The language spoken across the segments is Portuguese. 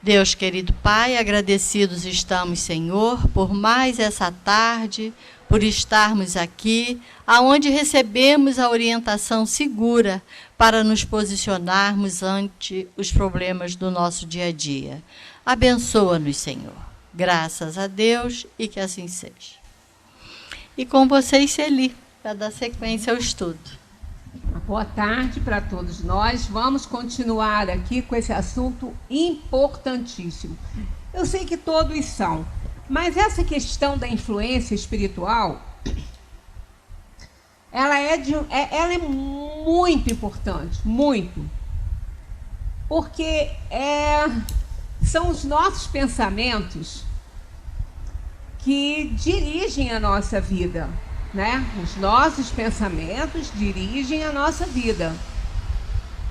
Deus querido Pai, agradecidos estamos, Senhor, por mais essa tarde, por estarmos aqui, aonde recebemos a orientação segura para nos posicionarmos ante os problemas do nosso dia a dia. Abençoa-nos, Senhor. Graças a Deus e que assim seja. E com vocês, Celi, para dar sequência ao estudo. Boa tarde para todos nós. Vamos continuar aqui com esse assunto importantíssimo. Eu sei que todos são, mas essa questão da influência espiritual, ela é muito importante, muito. Porque são os nossos pensamentos que dirigem a nossa vida. Né? Os nossos pensamentos dirigem a nossa vida.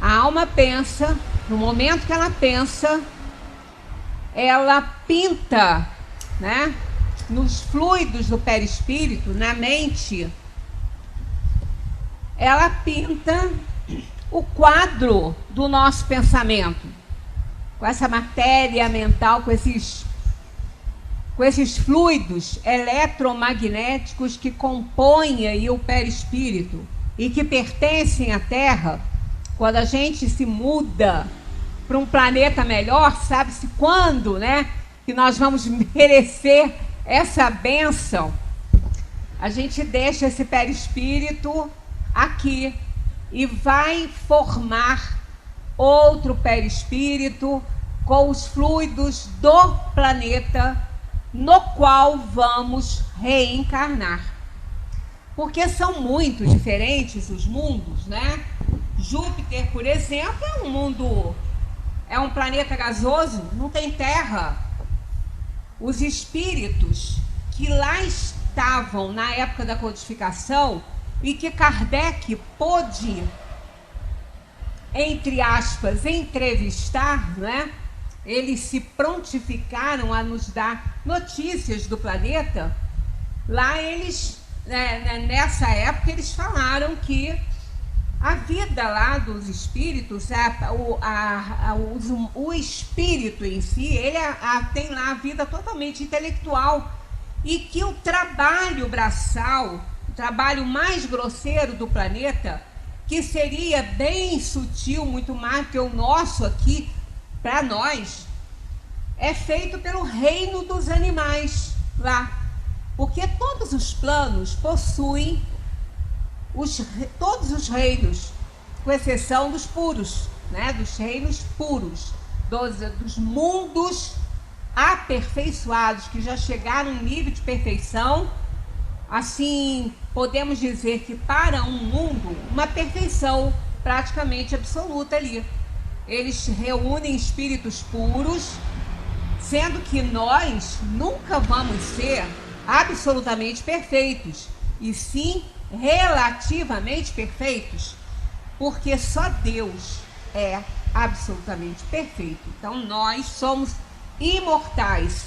A alma pensa, no momento que ela pensa, ela pinta, né? Nos fluidos do perispírito, na mente, ela pinta o quadro do nosso pensamento, com essa matéria mental, com esses fluidos eletromagnéticos que compõem aí o perispírito e que pertencem à Terra. Quando a gente se muda para um planeta melhor, sabe-se quando, né, que nós vamos merecer essa bênção, a gente deixa esse perispírito aqui e vai formar outro perispírito com os fluidos do planeta no qual vamos reencarnar. Porque são muito diferentes os mundos, né? Júpiter, por exemplo, é um planeta gasoso, não tem terra. Os espíritos que lá estavam na época da codificação e que Kardec pôde, entre aspas, entrevistar, né? Eles se prontificaram a nos dar notícias do planeta. Lá eles, nessa época, eles falaram que a vida lá dos espíritos, o espírito em si, ele tem lá a vida totalmente intelectual. E que o trabalho braçal, o trabalho mais grosseiro do planeta, que seria bem sutil, muito mais que o nosso aqui, para nós, é feito pelo reino dos animais lá. Porque todos os planos possuem todos os reinos, com exceção dos puros, né? Dos reinos puros, dos mundos aperfeiçoados, que já chegaram em nível de perfeição. Assim, podemos dizer que para um mundo, uma perfeição praticamente absoluta ali. Eles reúnem espíritos puros, sendo que nós nunca vamos ser absolutamente perfeitos, e sim relativamente perfeitos, porque só Deus é absolutamente perfeito. Então nós somos imortais.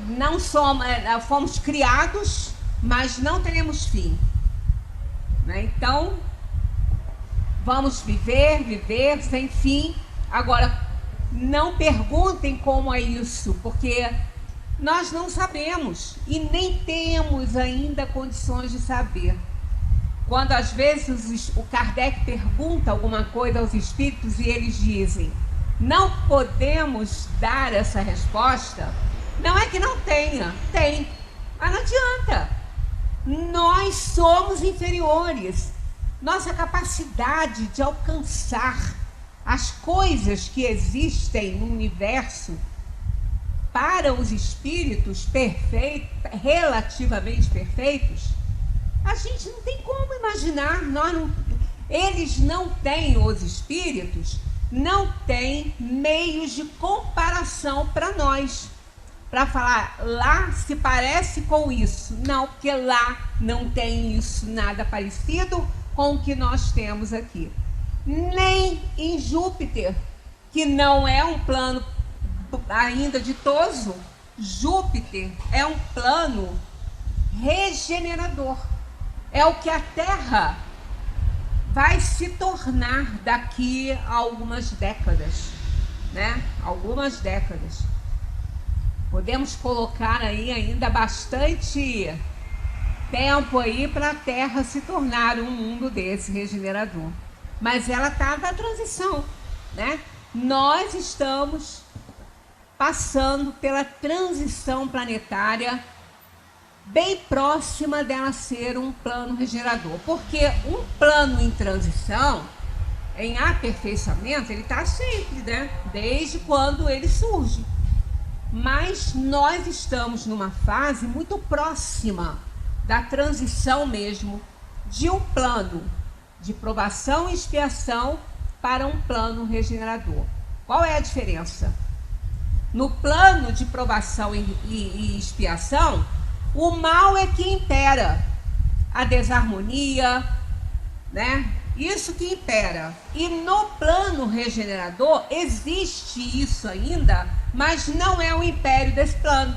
Não somos, fomos criados, mas não teremos fim, né? Então vamos viver sem fim. Agora, não perguntem como é isso, porque nós não sabemos e nem temos ainda condições de saber. Quando às vezes o Kardec pergunta alguma coisa aos espíritos e eles dizem: não podemos dar essa resposta, não é que não tenha, tem, mas não adianta. Nós somos inferiores. Nossa capacidade de alcançar as coisas que existem no universo para os espíritos perfeitos, relativamente perfeitos, a gente não tem como imaginar. Eles não têm, os espíritos não têm meios de comparação para nós, para falar lá se parece com isso. Não, porque lá não tem isso, nada parecido com o que nós temos aqui. Nem em Júpiter, que não é um plano ainda ditoso. Júpiter é um plano regenerador. É o que a Terra vai se tornar daqui a algumas décadas. né? Algumas décadas. Podemos colocar aí ainda bastante tempo aí para a Terra se tornar um mundo desse regenerador. Mas ela está na transição, né? Nós estamos passando pela transição planetária bem próxima dela ser um plano regenerador. Porque um plano em transição, em aperfeiçoamento, ele está sempre, né? Desde quando ele surge. Mas nós estamos numa fase muito próxima da transição mesmo de um plano de provação e expiação para um plano regenerador. Qual é a diferença? No plano de provação e expiação, o mal é que impera, a desarmonia, né? Isso que impera. E no plano regenerador existe isso ainda, mas não é o império desse plano.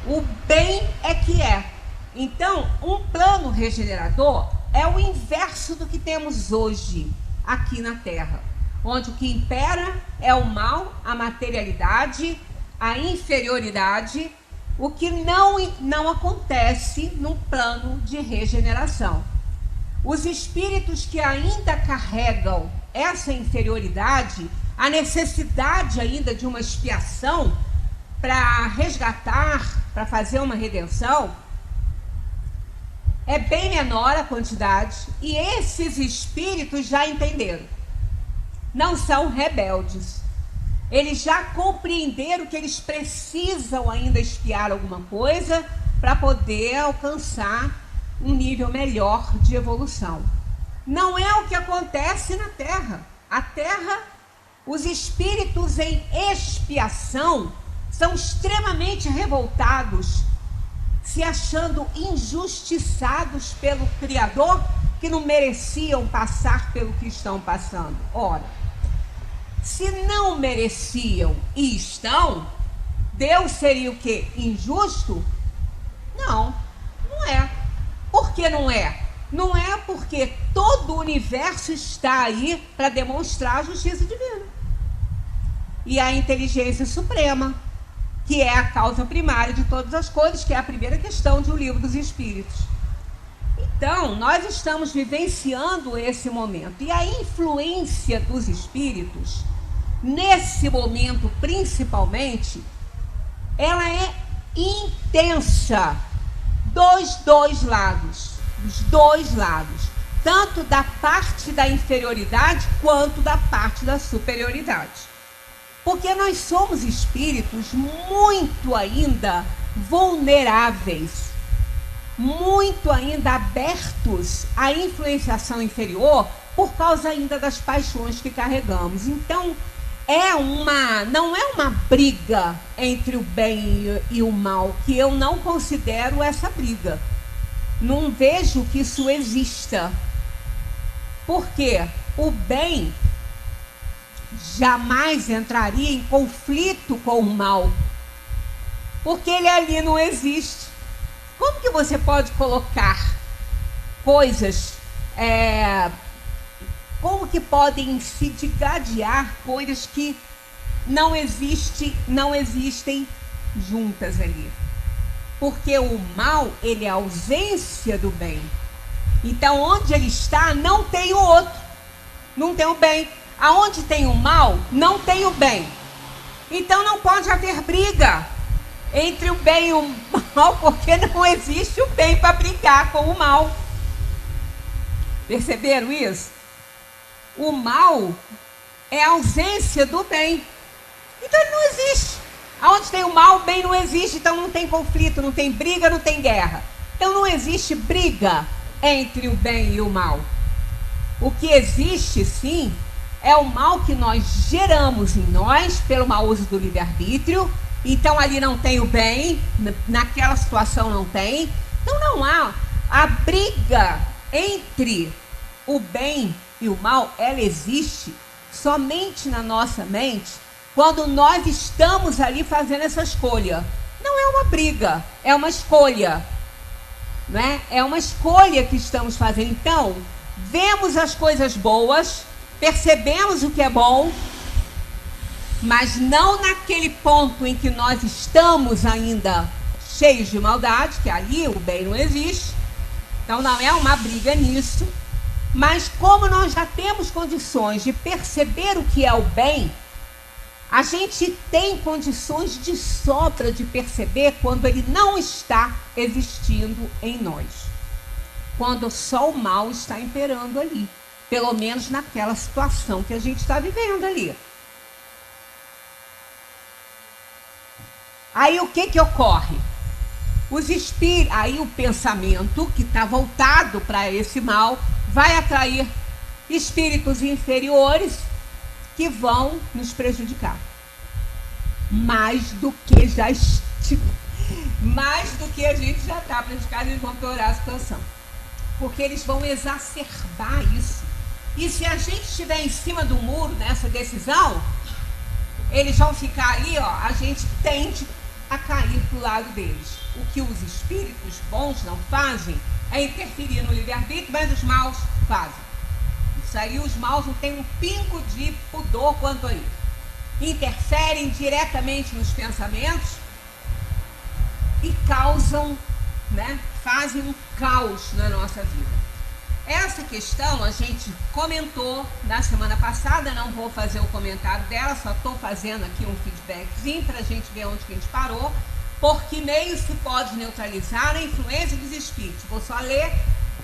O bem é que é. Então, um plano regenerador é o inverso do que temos hoje aqui na Terra, onde o que impera é o mal, a materialidade, a inferioridade, o que não acontece num plano de regeneração. Os espíritos que ainda carregam essa inferioridade, a necessidade ainda de uma expiação para resgatar, para fazer uma redenção, é bem menor a quantidade, e esses espíritos já entenderam. Não são rebeldes. Eles já compreenderam que eles precisam ainda expiar alguma coisa para poder alcançar um nível melhor de evolução. Não é o que acontece na Terra. A Terra, os espíritos em expiação são extremamente revoltados, se achando injustiçados pelo Criador, que não mereciam passar pelo que estão passando. Ora, se não mereciam e estão, Deus seria o quê? Injusto? Não, não é. Por que não é? Não é porque todo o universo está aí para demonstrar a justiça divina. E a inteligência suprema, que é a causa primária de todas as coisas, que é a primeira questão de O Livro dos Espíritos. Então, nós estamos vivenciando esse momento. E a influência dos espíritos, nesse momento principalmente, ela é intensa dos dois lados. Tanto da parte da inferioridade, quanto da parte da superioridade. Porque nós somos espíritos muito ainda vulneráveis, muito ainda abertos à influenciação inferior, por causa ainda das paixões que carregamos. Então, não é uma briga entre o bem e o mal, que eu não considero essa briga. Não vejo que isso exista. Porque o bem jamais entraria em conflito com o mal, porque ele ali não existe. Como que você pode colocar coisas, como que podem se digadear coisas que não existem juntas ali? Porque o mal, ele é a ausência do bem. Então, onde ele está, não tem o outro, não tem o bem. Aonde tem o mal, não tem o bem. Então não pode haver briga entre o bem e o mal, porque não existe o bem para brigar com o mal. Perceberam isso? O mal é a ausência do bem. Então ele não existe. Aonde tem o mal, o bem não existe. Então não tem conflito, não tem briga, não tem guerra. Então não existe briga entre o bem e o mal. O que existe, sim, é o mal que nós geramos em nós pelo mau uso do livre-arbítrio. Então ali não tem o bem, naquela situação não tem. Então não há a briga entre o bem e o mal. Ela existe somente na nossa mente quando nós estamos ali fazendo essa escolha. Não é uma briga, é uma escolha, não é? É uma escolha que estamos fazendo. Então, vemos as coisas boas, percebemos o que é bom mas não naquele ponto em que nós estamos ainda cheios de maldade, que ali o bem não existe. Então não é uma briga nisso, mas como nós já temos condições de perceber o que é o bem, a gente tem condições de sobra de perceber quando ele não está existindo em nós. Quando só o mal está imperando ali. Pelo menos naquela situação que a gente está vivendo ali. Aí o que ocorre? Os espíritos, aí o pensamento que está voltado para esse mal vai atrair espíritos inferiores que vão nos prejudicar. Mais do que a gente já está prejudicado, eles vão piorar a situação. Porque eles vão exacerbar isso. E se a gente estiver em cima do muro nessa decisão, eles vão ficar ali, ó, a gente tende a cair para o lado deles. O que os espíritos bons não fazem é interferir no livre-arbítrio, mas os maus fazem. Isso aí, os maus não têm um pingo de pudor quanto a isso. Interferem diretamente nos pensamentos e causam, né, fazem um caos na nossa vida. Essa questão a gente comentou na semana passada, não vou fazer o comentário dela, só estou fazendo aqui um feedbackzinho para a gente ver onde que a gente parou. Por que meio se pode neutralizar a influência dos espíritos? Vou só ler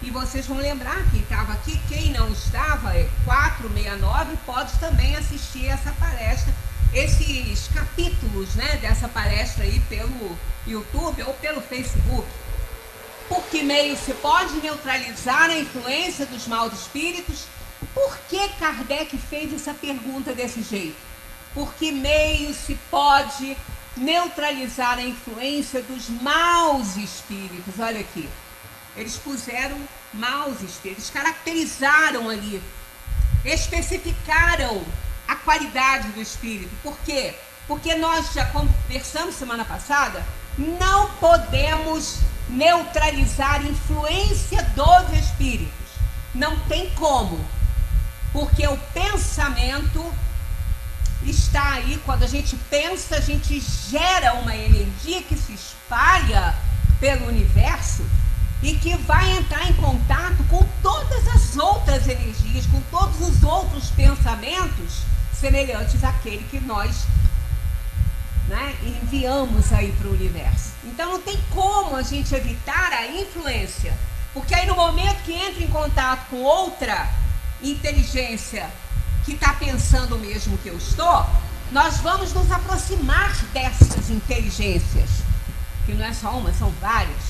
e vocês vão lembrar, quem estava aqui, quem não estava, 469, pode também assistir essa palestra, esses capítulos, né, dessa palestra aí pelo YouTube ou pelo Facebook. Por que meio se pode neutralizar a influência dos maus espíritos? Por que Kardec fez essa pergunta desse jeito? Por que meio se pode neutralizar a influência dos maus espíritos? Olha aqui, eles puseram maus espíritos, caracterizaram ali, especificaram a qualidade do espírito. Por quê? Porque nós já conversamos semana passada, não podemos neutralizar a influência dos espíritos. Não tem como. Porque o pensamento está aí, quando a gente pensa, a gente gera uma energia que se espalha pelo universo e que vai entrar em contato com todas as outras energias, com todos os outros pensamentos semelhantes àquele que nós, né, enviamos aí para o universo. Então não tem como a gente evitar a influência, porque aí no momento que entra em contato com outra inteligência que está pensando o mesmo que eu estou, nós vamos nos aproximar dessas inteligências, que não é só uma, são várias.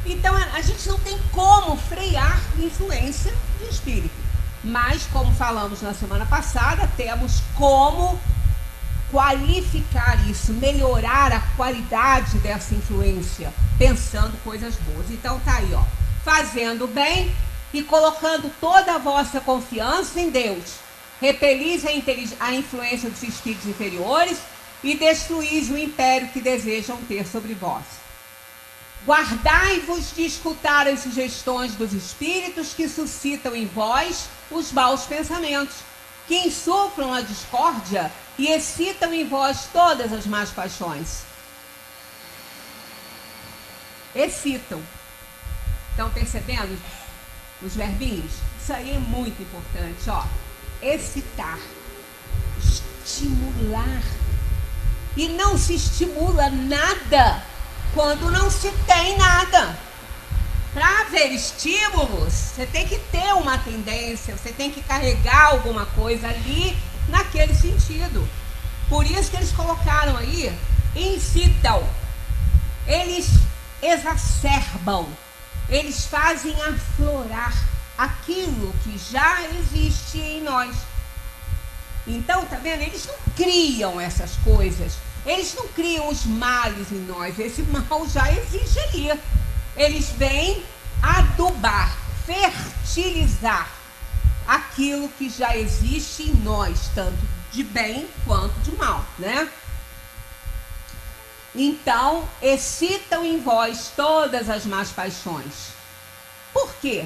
Então a gente não tem como frear a influência de espírito, mas como falamos na semana passada, temos como qualificar isso, melhorar a qualidade dessa influência, pensando coisas boas. Então tá aí, ó, fazendo bem e colocando toda a vossa confiança em Deus. Repelis a influência dos espíritos inferiores e destruís o império que desejam ter sobre vós. Guardai-vos de escutar as sugestões dos espíritos que suscitam em vós os maus pensamentos, que insuflam a discórdia e excitam em vós todas as más paixões. Excitam. Estão percebendo os verbinhos? Isso aí é muito importante, ó. Excitar, estimular. E não se estimula nada quando não se tem nada. Para haver estímulos, você tem que ter uma tendência, você tem que carregar alguma coisa ali naquele sentido. Por isso que eles colocaram aí, incitam. Eles exacerbam, eles fazem aflorar aquilo que já existe em nós. Então, tá vendo? Eles não criam essas coisas, eles não criam os males em nós, esse mal já existe ali. Eles vêm adubar, fertilizar aquilo que já existe em nós, tanto de bem quanto de mal, né? Então, excitam em vós todas as más paixões. Por quê?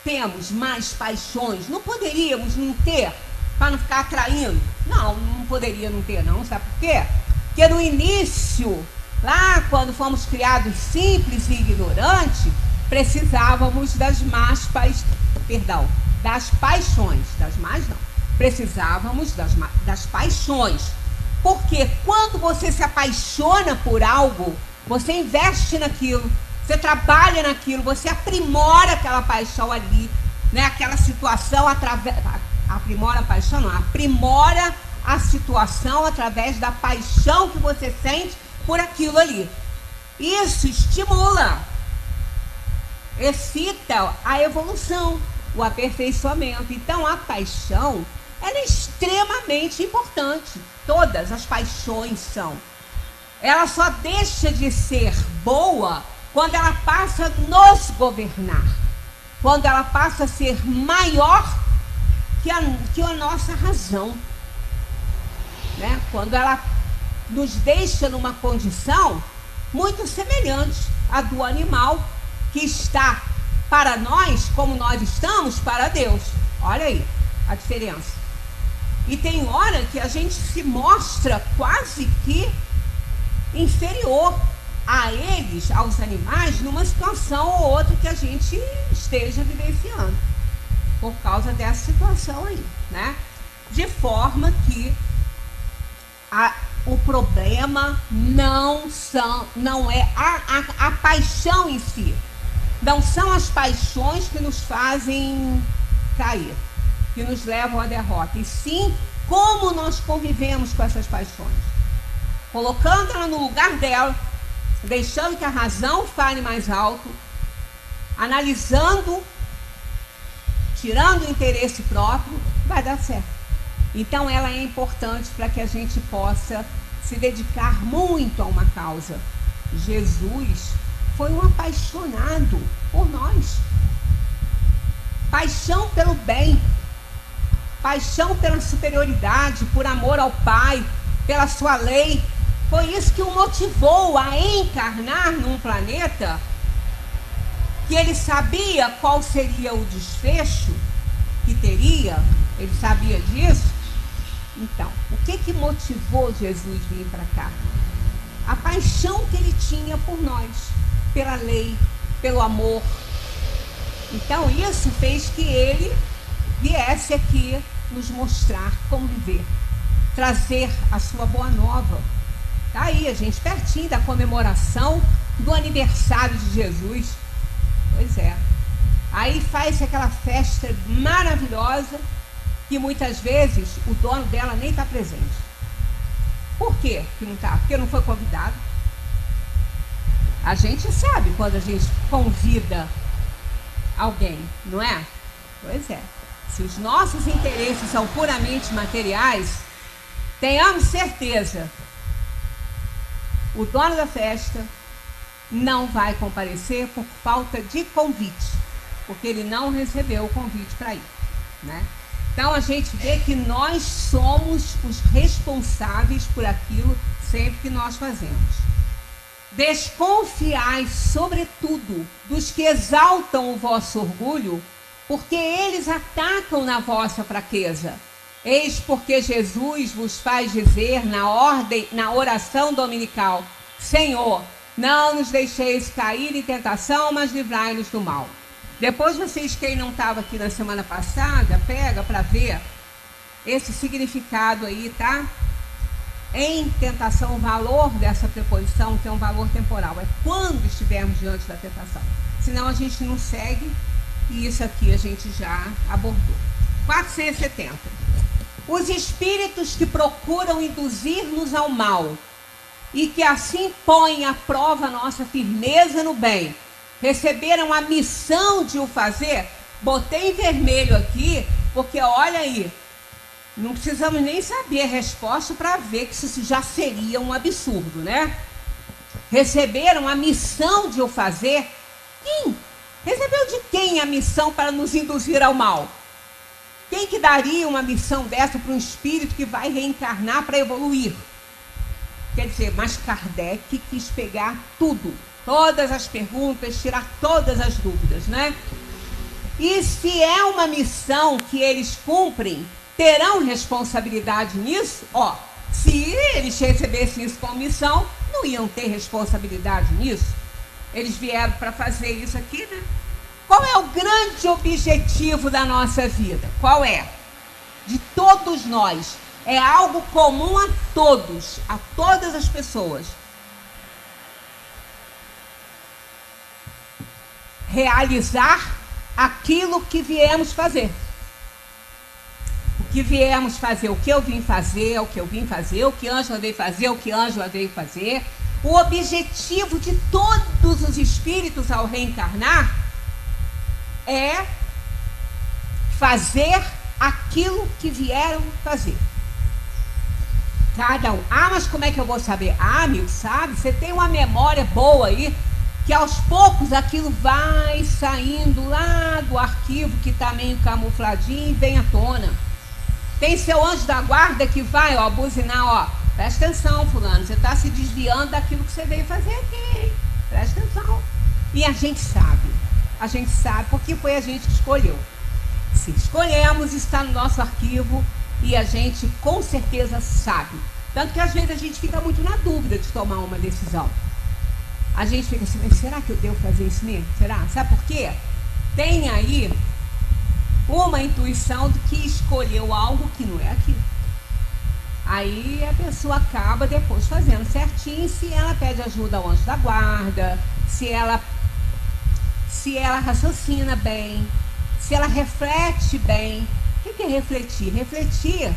Temos mais paixões? Não poderíamos não ter, para não ficar atraindo? Não poderia não ter, não. Sabe por quê? Porque no início, lá quando fomos criados simples e ignorantes, precisávamos das paixões. Das más não. Precisávamos das paixões. Porque quando você se apaixona por algo, você investe naquilo, você trabalha naquilo, você aprimora aquela paixão ali, né? Aquela situação aprimora a paixão, não, aprimora a situação através da paixão que você sente por aquilo ali. Isso estimula, excita a evolução, o aperfeiçoamento. Então a paixão, ela é extremamente importante. Todas as paixões são. Ela só deixa de ser boa quando ela passa a nos governar, quando ela passa a ser maior que a nossa razão, né? Quando ela nos deixa numa condição muito semelhante à do animal, que está para nós como nós estamos para Deus. Olha aí a diferença. E tem hora que a gente se mostra quase que inferior a eles, aos animais, numa situação ou outra que a gente esteja vivenciando, por causa dessa situação aí, né? De forma que o problema não é a paixão em si. Não são as paixões que nos fazem cair, que nos levam à derrota, e sim como nós convivemos com essas paixões, colocando ela no lugar dela, deixando que a razão fale mais alto, analisando, tirando o interesse próprio, vai dar certo. Então ela é importante para que a gente possa se dedicar muito a uma causa. Jesus foi um apaixonado por nós. Paixão pelo bem, paixão pela superioridade, por amor ao Pai, pela sua lei. Foi isso que o motivou a encarnar num planeta que ele sabia qual seria o desfecho que teria, ele sabia disso. Então, o que motivou Jesus vir para cá? A paixão que ele tinha por nós, pela lei, pelo amor. Então, isso fez que ele viesse aqui nos mostrar como viver, trazer a sua boa nova. Tá aí, a gente, pertinho da comemoração do aniversário de Jesus. Pois é. Aí faz aquela festa maravilhosa que muitas vezes o dono dela nem está presente. Por quê que não está? Porque não foi convidado. A gente sabe quando a gente convida alguém, não é? Pois é. Se os nossos interesses são puramente materiais, tenhamos certeza, o dono da festa não vai comparecer por falta de convite, porque ele não recebeu o convite para ir, né? Então a gente vê que nós somos os responsáveis por aquilo sempre que nós fazemos. Desconfiai, sobretudo, dos que exaltam o vosso orgulho, porque eles atacam na vossa fraqueza. Eis porque Jesus vos faz dizer na oração dominical: Senhor, não nos deixeis cair em tentação, mas livrai-nos do mal. Depois vocês, quem não estava aqui na semana passada, pega para ver esse significado aí, tá? Em tentação, o valor dessa preposição, que é um valor temporal, é quando estivermos diante da tentação. Senão a gente não segue, e isso aqui a gente já abordou. 470. Os espíritos que procuram induzir-nos ao mal e que assim põem à prova a nossa firmeza no bem, receberam a missão de o fazer. Botei em vermelho aqui, porque olha aí, não precisamos nem saber a resposta para ver que isso já seria um absurdo, né? Receberam a missão de o fazer. Quem? Recebeu de quem a missão para nos induzir ao mal? Quem que daria uma missão dessa para um espírito que vai reencarnar para evoluir? Quer dizer, mas Kardec quis pegar tudo, todas as perguntas, tirar todas as dúvidas, né? E se é uma missão que eles cumprem, terão responsabilidade nisso? Ó, se eles recebessem isso como missão, não iam ter responsabilidade nisso? Eles vieram para fazer isso aqui, né? Qual é o grande objetivo da nossa vida? Qual é? De todos nós. É algo comum a todos, a todas as pessoas. Realizar aquilo que viemos fazer. O que viemos fazer, o que eu vim fazer, o que eu vim fazer, o que Ângela veio fazer, o que Ângela veio fazer. O objetivo de todos os espíritos ao reencarnar é fazer aquilo que vieram fazer. Cada um. Ah, mas como é que eu vou saber? Ah, amigo, sabe? Você tem uma memória boa aí, que aos poucos aquilo vai saindo lá do arquivo que está meio camufladinho e vem à tona. Tem seu anjo da guarda que vai, ó, buzinar, ó. Presta atenção, fulano, você está se desviando daquilo que você veio fazer aqui, hein? Presta atenção. E a gente sabe porque foi a gente que escolheu. Se escolhemos, está no nosso arquivo e a gente com certeza sabe. Tanto que às vezes a gente fica muito na dúvida de tomar uma decisão. A gente fica assim, mas será que eu devo fazer isso mesmo? Será? Sabe por quê? Tem aí uma intuição de que escolheu algo que não é aquilo. Aí a pessoa acaba depois fazendo certinho, se ela pede ajuda ao anjo da guarda, se ela raciocina bem, se ela reflete bem. O que é refletir? Refletir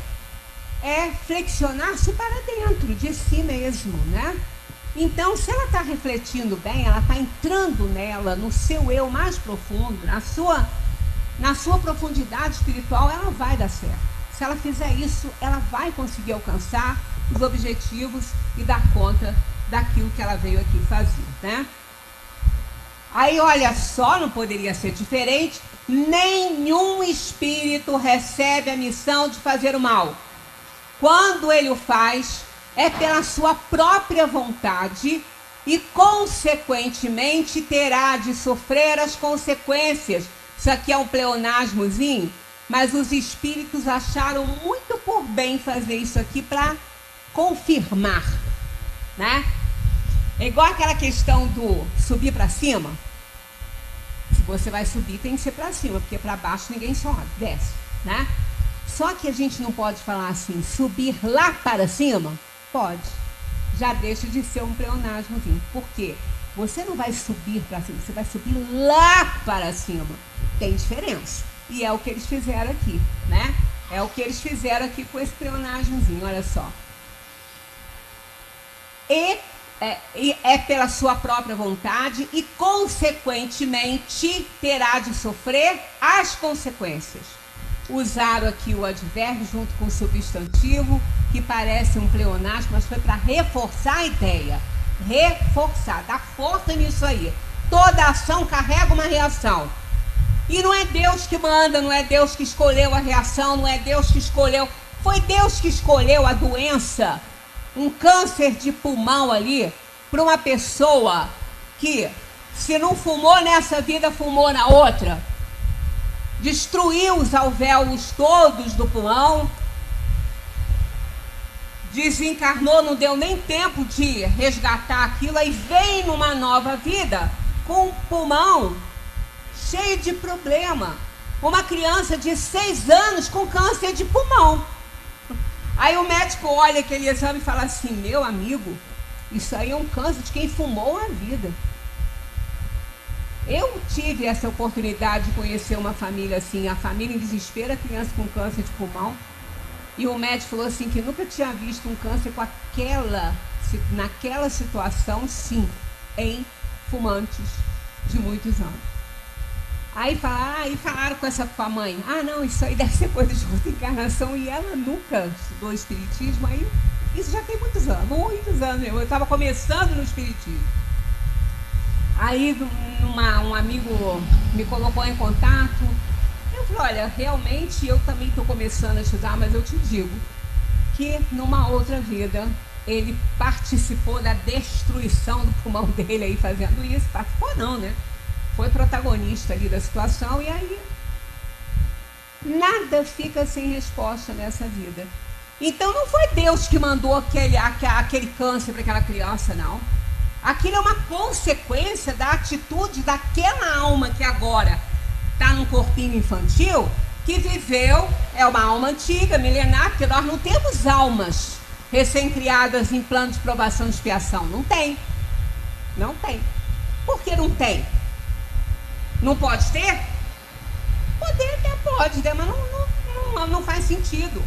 é flexionar-se para dentro de si mesmo, né? Então, se ela está refletindo bem, ela está entrando nela, no seu eu mais profundo, na sua profundidade espiritual, ela vai dar certo. Se ela fizer isso, ela vai conseguir alcançar os objetivos e dar conta daquilo que ela veio aqui fazer, né? Aí, olha só, não poderia ser diferente. Nenhum espírito recebe a missão de fazer o mal. Quando ele o faz, é pela sua própria vontade e, consequentemente, terá de sofrer as consequências. Isso aqui é um pleonasmozinho, mas os espíritos acharam muito por bem fazer isso aqui para confirmar, né? É igual aquela questão do subir para cima. Se você vai subir, tem que ser para cima, porque para baixo ninguém sobe, desce, né? Só que a gente não pode falar assim, subir lá para cima? Pode. Já deixa de ser um pleonasmozinho. Por quê? Você não vai subir para cima, você vai subir lá para cima. Tem diferença. E é o que eles fizeram aqui, né? É o que eles fizeram aqui com esse pleonasmozinho, olha só. E é pela sua própria vontade e, consequentemente, terá de sofrer as consequências. Usaram aqui o advérbio junto com o substantivo, que parece um pleonasmo, mas foi para reforçar a ideia. Reforçar, dar força nisso aí. Toda ação carrega uma reação. E não é Deus que manda, não é Deus que escolheu a reação, não é Deus que escolheu. Foi Deus que escolheu a doença, um câncer de pulmão ali, para uma pessoa que, se não fumou nessa vida, fumou na outra. Destruiu os alvéolos todos do pulmão, desencarnou, não deu nem tempo de resgatar aquilo, aí vem numa nova vida com o pulmão cheio de problema. Uma criança de 6 anos com câncer de pulmão. Aí o médico olha aquele exame e fala assim, meu amigo, isso aí é um câncer de quem fumou a vida. Eu tive essa oportunidade de conhecer uma família assim, a família em desespero, a criança com câncer de pulmão. E o médico falou assim, que nunca tinha visto um câncer com naquela situação, sim, em fumantes de muitos anos. Aí falaram com a mãe, não, isso aí deve ser coisa de outra encarnação, e ela nunca estudou espiritismo, aí isso já tem muitos anos mesmo, eu estava começando no espiritismo. Aí um amigo me colocou em contato, eu falei, olha, realmente eu também estou começando a estudar, mas eu te digo que numa outra vida ele participou da destruição do pulmão dele aí fazendo isso, participou não, né? Foi protagonista ali da situação, e aí Nada fica sem resposta nessa vida. Então não foi Deus que mandou aquele câncer para aquela criança, não. Aquilo é uma consequência da atitude daquela alma que agora está num corpinho infantil, que viveu, é uma alma antiga, milenar, porque nós não temos almas recém-criadas em plano de provação e expiação. Não tem. Não tem. Por que não tem? Não pode ter? Poder até pode, né? Mas não faz sentido.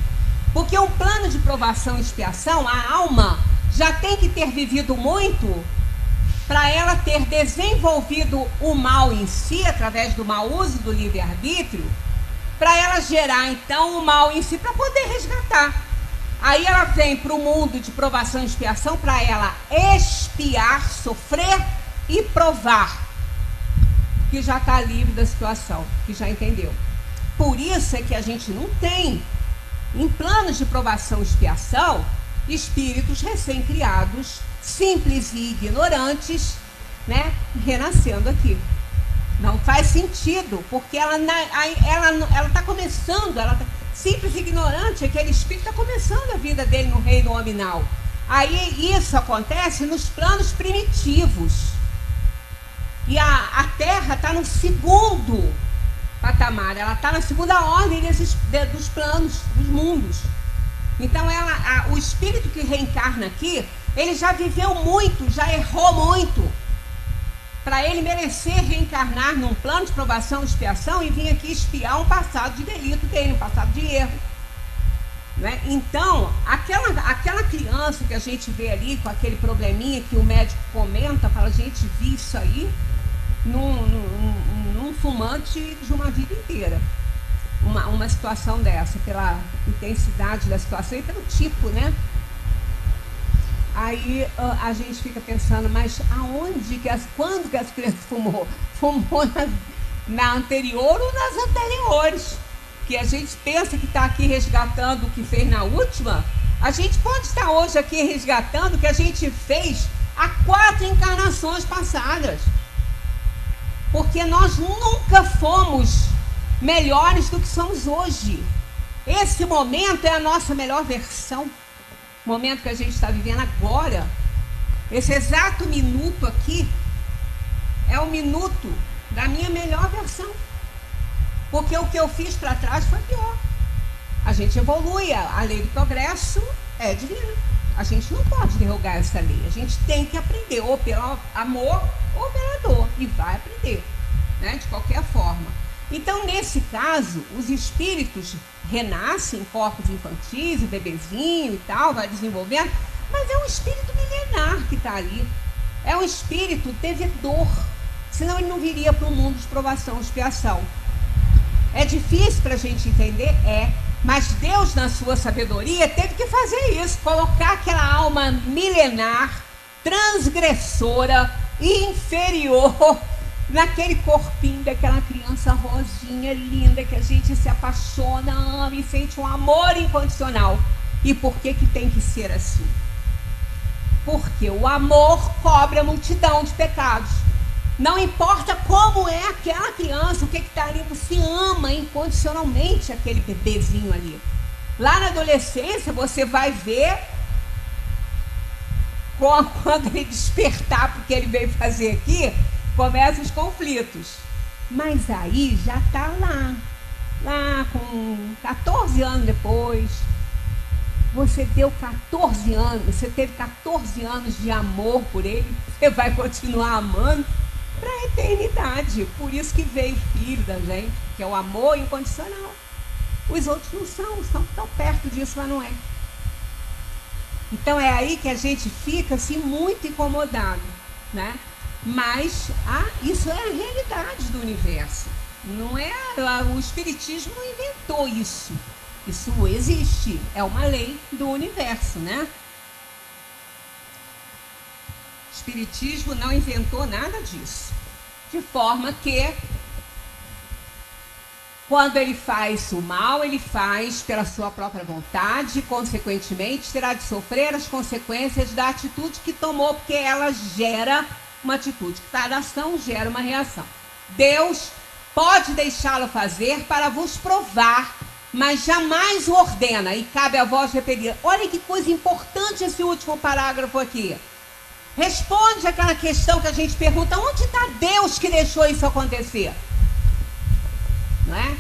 Porque um plano de provação e expiação, a alma já tem que ter vivido muito para ela ter desenvolvido o mal em si, através do mau uso do livre-arbítrio, para ela gerar, então, o mal em si, para poder resgatar. Aí ela vem para o mundo de provação e expiação para ela expiar, sofrer e provar que já está livre da situação, que já entendeu. Por isso é que a gente não tem, em planos de provação e expiação, espíritos recém-criados, simples e ignorantes, né, renascendo aqui. Não faz sentido, porque ela está começando, simples e ignorante, aquele espírito está começando a vida dele no reino nominal. Aí isso acontece nos planos primitivos. E a Terra está no segundo patamar, ela está na segunda ordem dos planos, dos mundos. Então o espírito que reencarna aqui, ele já viveu muito, já errou muito, para ele merecer reencarnar num plano de provação e expiação e vir aqui espiar um passado de delito dele, um passado de erro. Né? Então, aquela criança que a gente vê ali com aquele probleminha que o médico comenta, fala, gente, vi isso aí num fumante de uma vida inteira. Uma situação dessa, pela intensidade da situação e pelo tipo, né? Aí a gente fica pensando, mas aonde, quando que as crianças fumou? Fumou na anterior ou nas anteriores? Que a gente pensa que está aqui resgatando o que fez na última, a gente pode estar hoje aqui resgatando o que a gente fez há 4 encarnações passadas. Porque nós nunca fomos melhores do que somos hoje. Esse momento é a nossa melhor versão. O momento que a gente está vivendo agora, esse exato minuto aqui, é o minuto da minha melhor versão. Porque o que eu fiz para trás foi pior. A gente evolui, a lei do progresso é divina. A gente não pode derrogar essa lei. A gente tem que aprender, ou pelo amor, ou pela dor. E vai aprender, né? De qualquer forma. Então, nesse caso, os espíritos renascem em corpos infantis, o bebezinho e tal, vai desenvolvendo, mas é um espírito milenar que está ali. É um espírito devedor, senão ele não viria para o mundo de provação e expiação. É difícil para a gente entender? É. Mas Deus, na sua sabedoria, teve que fazer isso, colocar aquela alma milenar, transgressora e inferior naquele corpinho daquela criança rosinha, linda, que a gente se apaixona, ama e sente um amor incondicional. E por que tem que ser assim? Porque o amor cobre a multidão de pecados. Não importa como é aquela criança, o que está ali, você ama incondicionalmente aquele bebezinho ali. Lá na adolescência, você vai ver quando ele despertar porque ele veio fazer aqui, começam os conflitos. Mas aí já está lá com 14 anos depois, você deu 14 anos, você teve 14 anos de amor por ele, você vai continuar amando para a eternidade. Por isso que veio o filho da gente, que é o amor incondicional. Os outros não são tão perto disso, mas não é. Então é aí que a gente fica assim muito incomodado, né? Mas isso é a realidade do universo. Não é, o espiritismo não inventou isso. Isso existe, é uma lei do universo, né? O espiritismo não inventou nada disso. De forma que, quando ele faz o mal, ele faz pela sua própria vontade, e, consequentemente, terá de sofrer as consequências da atitude que tomou, porque ela gera uma atitude. Cada ação gera uma reação. Deus pode deixá-lo fazer para vos provar, mas jamais o ordena, e cabe a vós repelir. Olha que coisa importante esse último parágrafo aqui. Responde aquela questão que a gente pergunta: onde está Deus que deixou isso acontecer? Não é?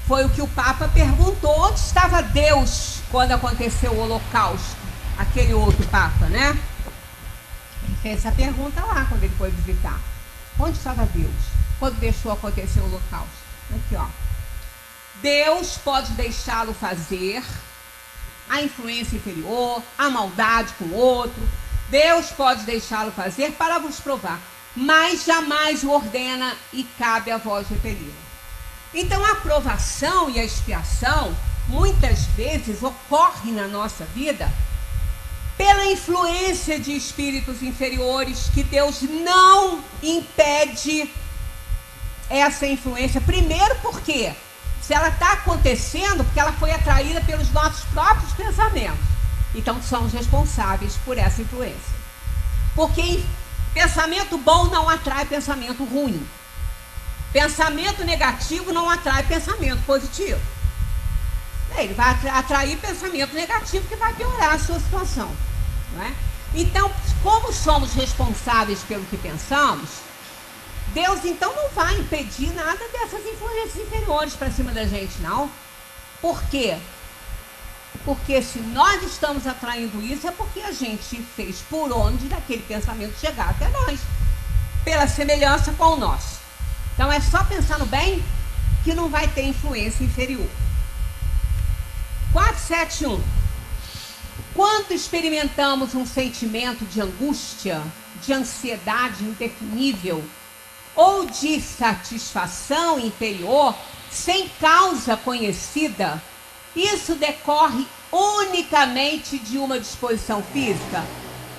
Foi o que o Papa perguntou: onde estava Deus quando aconteceu o Holocausto? Aquele outro Papa, né? Ele fez essa pergunta lá quando ele foi visitar. Onde estava Deus quando deixou acontecer o Holocausto? Aqui, ó. Deus pode deixá-lo fazer a influência inferior, a maldade com o outro. Deus pode deixá-lo fazer para vos provar, mas jamais o ordena, e cabe a vós repelir. Então a provação e a expiação muitas vezes ocorre na nossa vida pela influência de espíritos inferiores, que Deus não impede essa influência. Primeiro porque se ela está acontecendo, porque ela foi atraída pelos nossos próprios pensamentos. Então somos responsáveis por essa influência. Porque pensamento bom não atrai pensamento ruim. Pensamento negativo não atrai pensamento positivo. Ele vai atrair pensamento negativo que vai piorar a sua situação. Não é? Então, como somos responsáveis pelo que pensamos, Deus então não vai impedir nada dessas influências inferiores para cima da gente, não. Por quê? Porque se nós estamos atraindo isso, é porque a gente fez por onde daquele pensamento chegar até nós, pela semelhança com o nosso. Então é só pensar no bem que não vai ter influência inferior. 471. Quando experimentamos um sentimento de angústia, de ansiedade indefinível ou de satisfação interior sem causa conhecida, isso decorre unicamente de uma disposição física?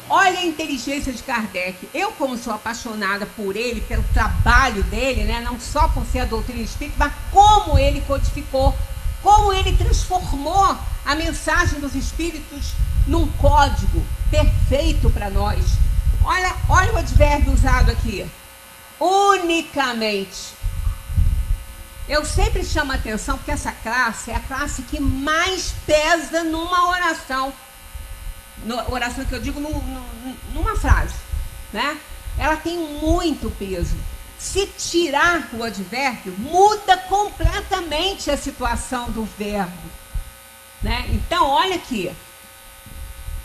Olha a inteligência de Kardec. Eu, como sou apaixonada por ele, pelo trabalho dele, né, não só por ser a doutrina espírita, mas como ele codificou, como ele transformou a mensagem dos espíritos num código perfeito para nós. Olha o advérbio usado aqui. Unicamente. Eu sempre chamo a atenção porque essa classe é a classe que mais pesa numa oração. Oração que eu digo numa frase, né? Ela tem muito peso. Se tirar o advérbio, muda completamente a situação do verbo, né? Então, olha aqui.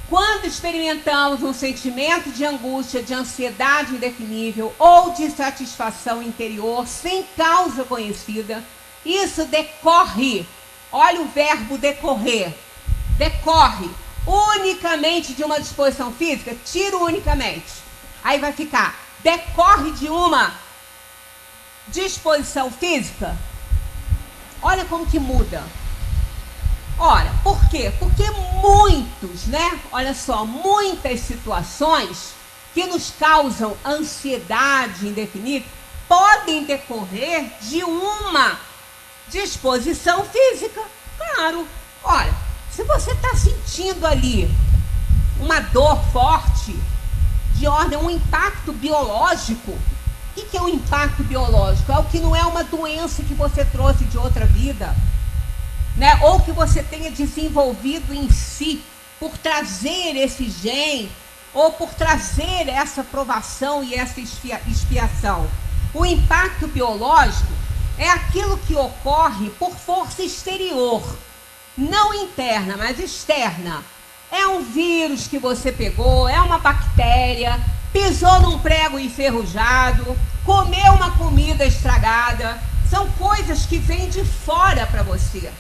Quando experimentamos um sentimento de angústia, de ansiedade indefinível ou de satisfação interior sem causa conhecida, isso decorre, olha o verbo decorrer, decorre unicamente de uma disposição física. Tira o unicamente, aí vai ficar decorre de uma disposição física. Olha como que muda. Ora, por quê? Porque muitos, né? Olha só, muitas situações que nos causam ansiedade indefinida podem decorrer de uma disposição física. Claro. Olha, se você está sentindo ali uma dor forte, de ordem, um impacto biológico. O que é um impacto biológico? É o que não é uma doença que você trouxe de outra vida, né? Ou que você tenha desenvolvido em si por trazer esse gene, ou por trazer essa provação e essa expiação. O impacto biológico é aquilo que ocorre por força exterior, não interna, mas externa. É um vírus que você pegou, é uma bactéria, pisou num prego enferrujado, comeu uma comida estragada. São coisas que vêm de fora para você.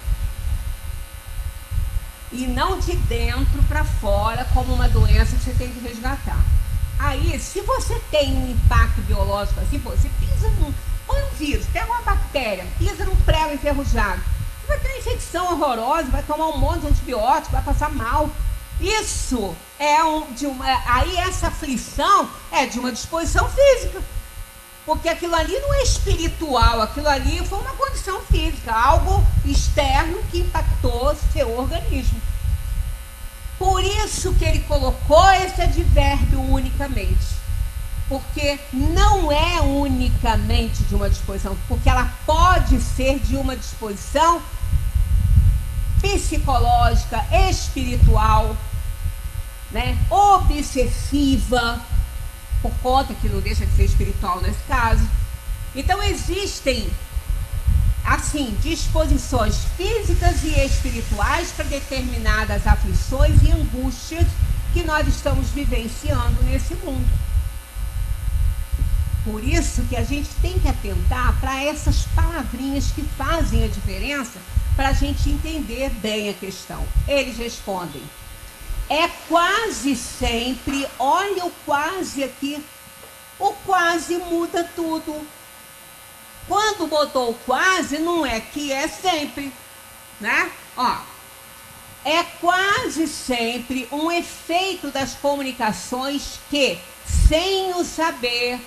E não de dentro para fora, como uma doença que você tem que resgatar. Aí, se você tem um impacto biológico assim, você pisa põe um vírus, pega uma bactéria, pisa num prego enferrujado, você vai ter uma infecção horrorosa, vai tomar um monte de antibiótico, vai passar mal. Isso é aí essa aflição é de uma disposição física. Porque aquilo ali não é espiritual, aquilo ali foi uma condição física, algo externo que impactou seu organismo. Por isso que ele colocou esse advérbio unicamente. Porque não é unicamente de uma disposição, porque ela pode ser de uma disposição psicológica, espiritual, né? Obsessiva, por conta que não deixa de ser espiritual nesse caso. Então existem, assim, disposições físicas e espirituais para determinadas aflições e angústias que nós estamos vivenciando nesse mundo. Por isso que a gente tem que atentar para essas palavrinhas que fazem a diferença para a gente entender bem a questão. Eles respondem: é quase sempre, olha o quase aqui, o quase muda tudo. Quando botou o quase, não é que é sempre, né? Ó, é quase sempre um efeito das comunicações que, sem o saber,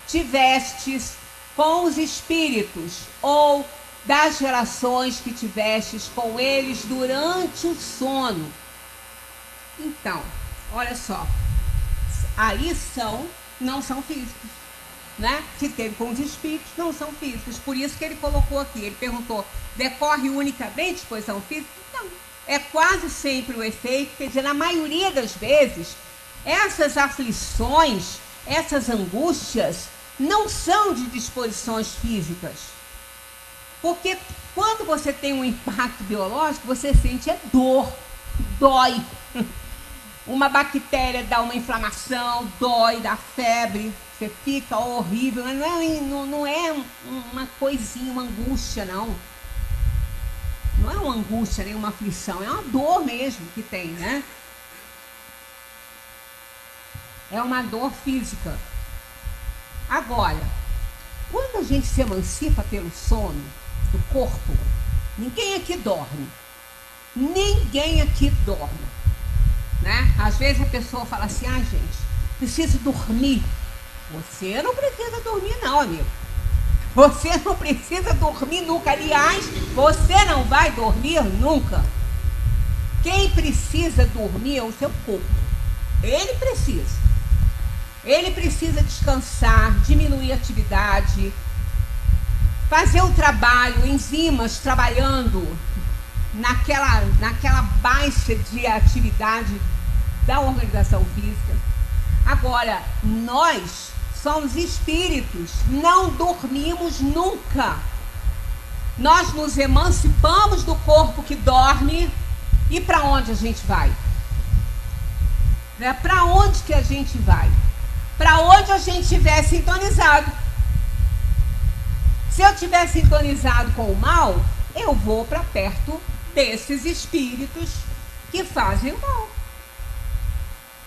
tivestes com os espíritos, ou das relações que tivestes com eles durante o sono. Então, olha só, aí não são físicos, né? Se teve com os espíritos, não são físicos. Por isso que ele colocou aqui, ele perguntou, decorre unicamente disposição física? Não, é quase sempre o efeito, quer dizer, na maioria das vezes, essas aflições, essas angústias, não são de disposições físicas. Porque quando você tem um impacto biológico, você sente é dói. Uma bactéria dá uma inflamação, dói, dá febre, você fica horrível. Não é uma coisinha, uma angústia, não. Não é uma angústia, nem uma aflição, é uma dor mesmo que tem, né? É uma dor física. Agora, quando a gente se emancipa pelo sono do corpo, ninguém aqui dorme. Ninguém aqui dorme, né? Às vezes a pessoa fala assim, gente, preciso dormir. Você não precisa dormir não, amigo. Você não precisa dormir nunca. Aliás, você não vai dormir nunca. Quem precisa dormir é o seu corpo. Ele precisa. Ele precisa descansar, diminuir a atividade, fazer o trabalho, enzimas trabalhando naquela baixa de atividade da organização física. Agora, nós somos espíritos, não dormimos nunca. Nós nos emancipamos do corpo que dorme e para onde a gente vai? Para onde que a gente vai? Para onde a gente estiver sintonizado. Se eu estiver sintonizado com o mal, eu vou para perto desses espíritos que fazem o mal.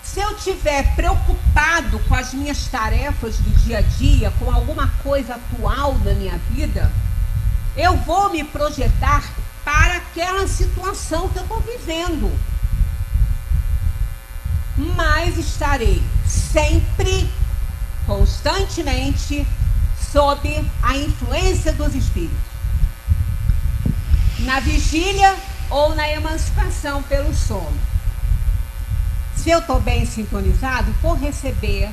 Se eu estiver preocupado com as minhas tarefas do dia a dia, com alguma coisa atual da minha vida, eu vou me projetar para aquela situação que eu estou vivendo. Mas estarei sempre, constantemente, sob a influência dos espíritos. Na vigília ou na emancipação pelo sono. Se eu estou bem sintonizado, vou receber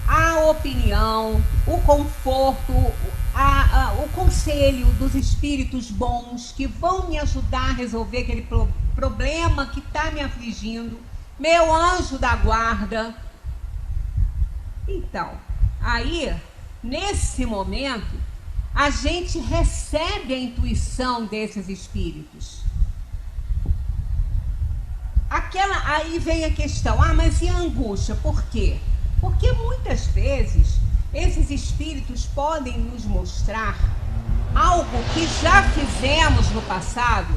a opinião, o conforto, o conselho dos espíritos bons que vão me ajudar a resolver aquele problema que está me afligindo, meu anjo da guarda. Então, aí, nesse momento, a gente recebe a intuição desses espíritos. Aí vem a questão, mas e a angústia? Por quê? Porque muitas vezes esses espíritos podem nos mostrar algo que já fizemos no passado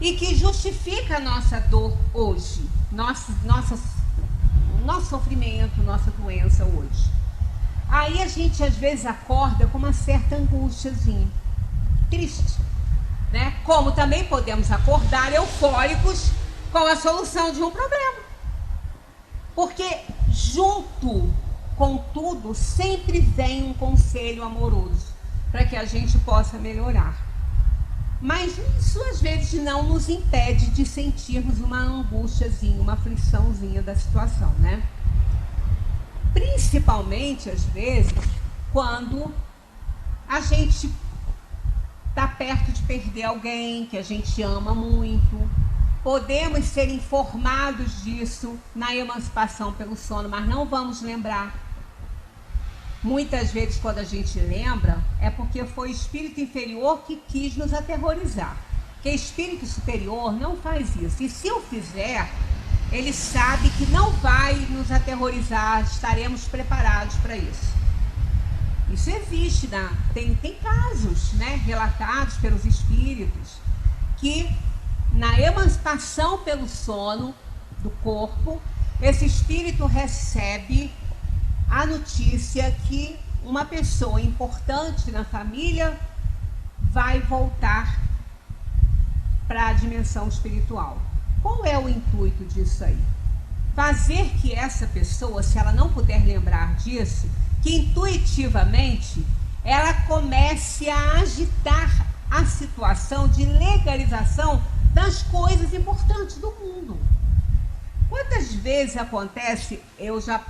e que justifica a nossa dor hoje, nosso sofrimento, nossa doença hoje. Aí a gente às vezes acorda com uma certa angústiazinha, triste, né? Como também podemos acordar eufóricos com a solução de um problema. Porque junto com tudo sempre vem um conselho amoroso para que a gente possa melhorar. Mas isso às vezes não nos impede de sentirmos uma angústiazinha, uma afliçãozinha da situação, né? Principalmente, às vezes, quando a gente está perto de perder alguém que a gente ama muito. Podemos ser informados disso na emancipação pelo sono, mas não vamos lembrar. Muitas vezes, quando a gente lembra, é porque foi o espírito inferior que quis nos aterrorizar. Porque espírito superior não faz isso. E se eu fizer, ele sabe que não vai nos aterrorizar, estaremos preparados para isso. Isso existe, tem casos, né, relatados pelos espíritos, que na emancipação pelo sono do corpo, esse espírito recebe a notícia que uma pessoa importante na família vai voltar para a dimensão espiritual. Qual é o intuito disso aí? Fazer que essa pessoa, se ela não puder lembrar disso, que intuitivamente ela comece a agitar a situação de legalização das coisas importantes do mundo. Quantas vezes acontece, eu já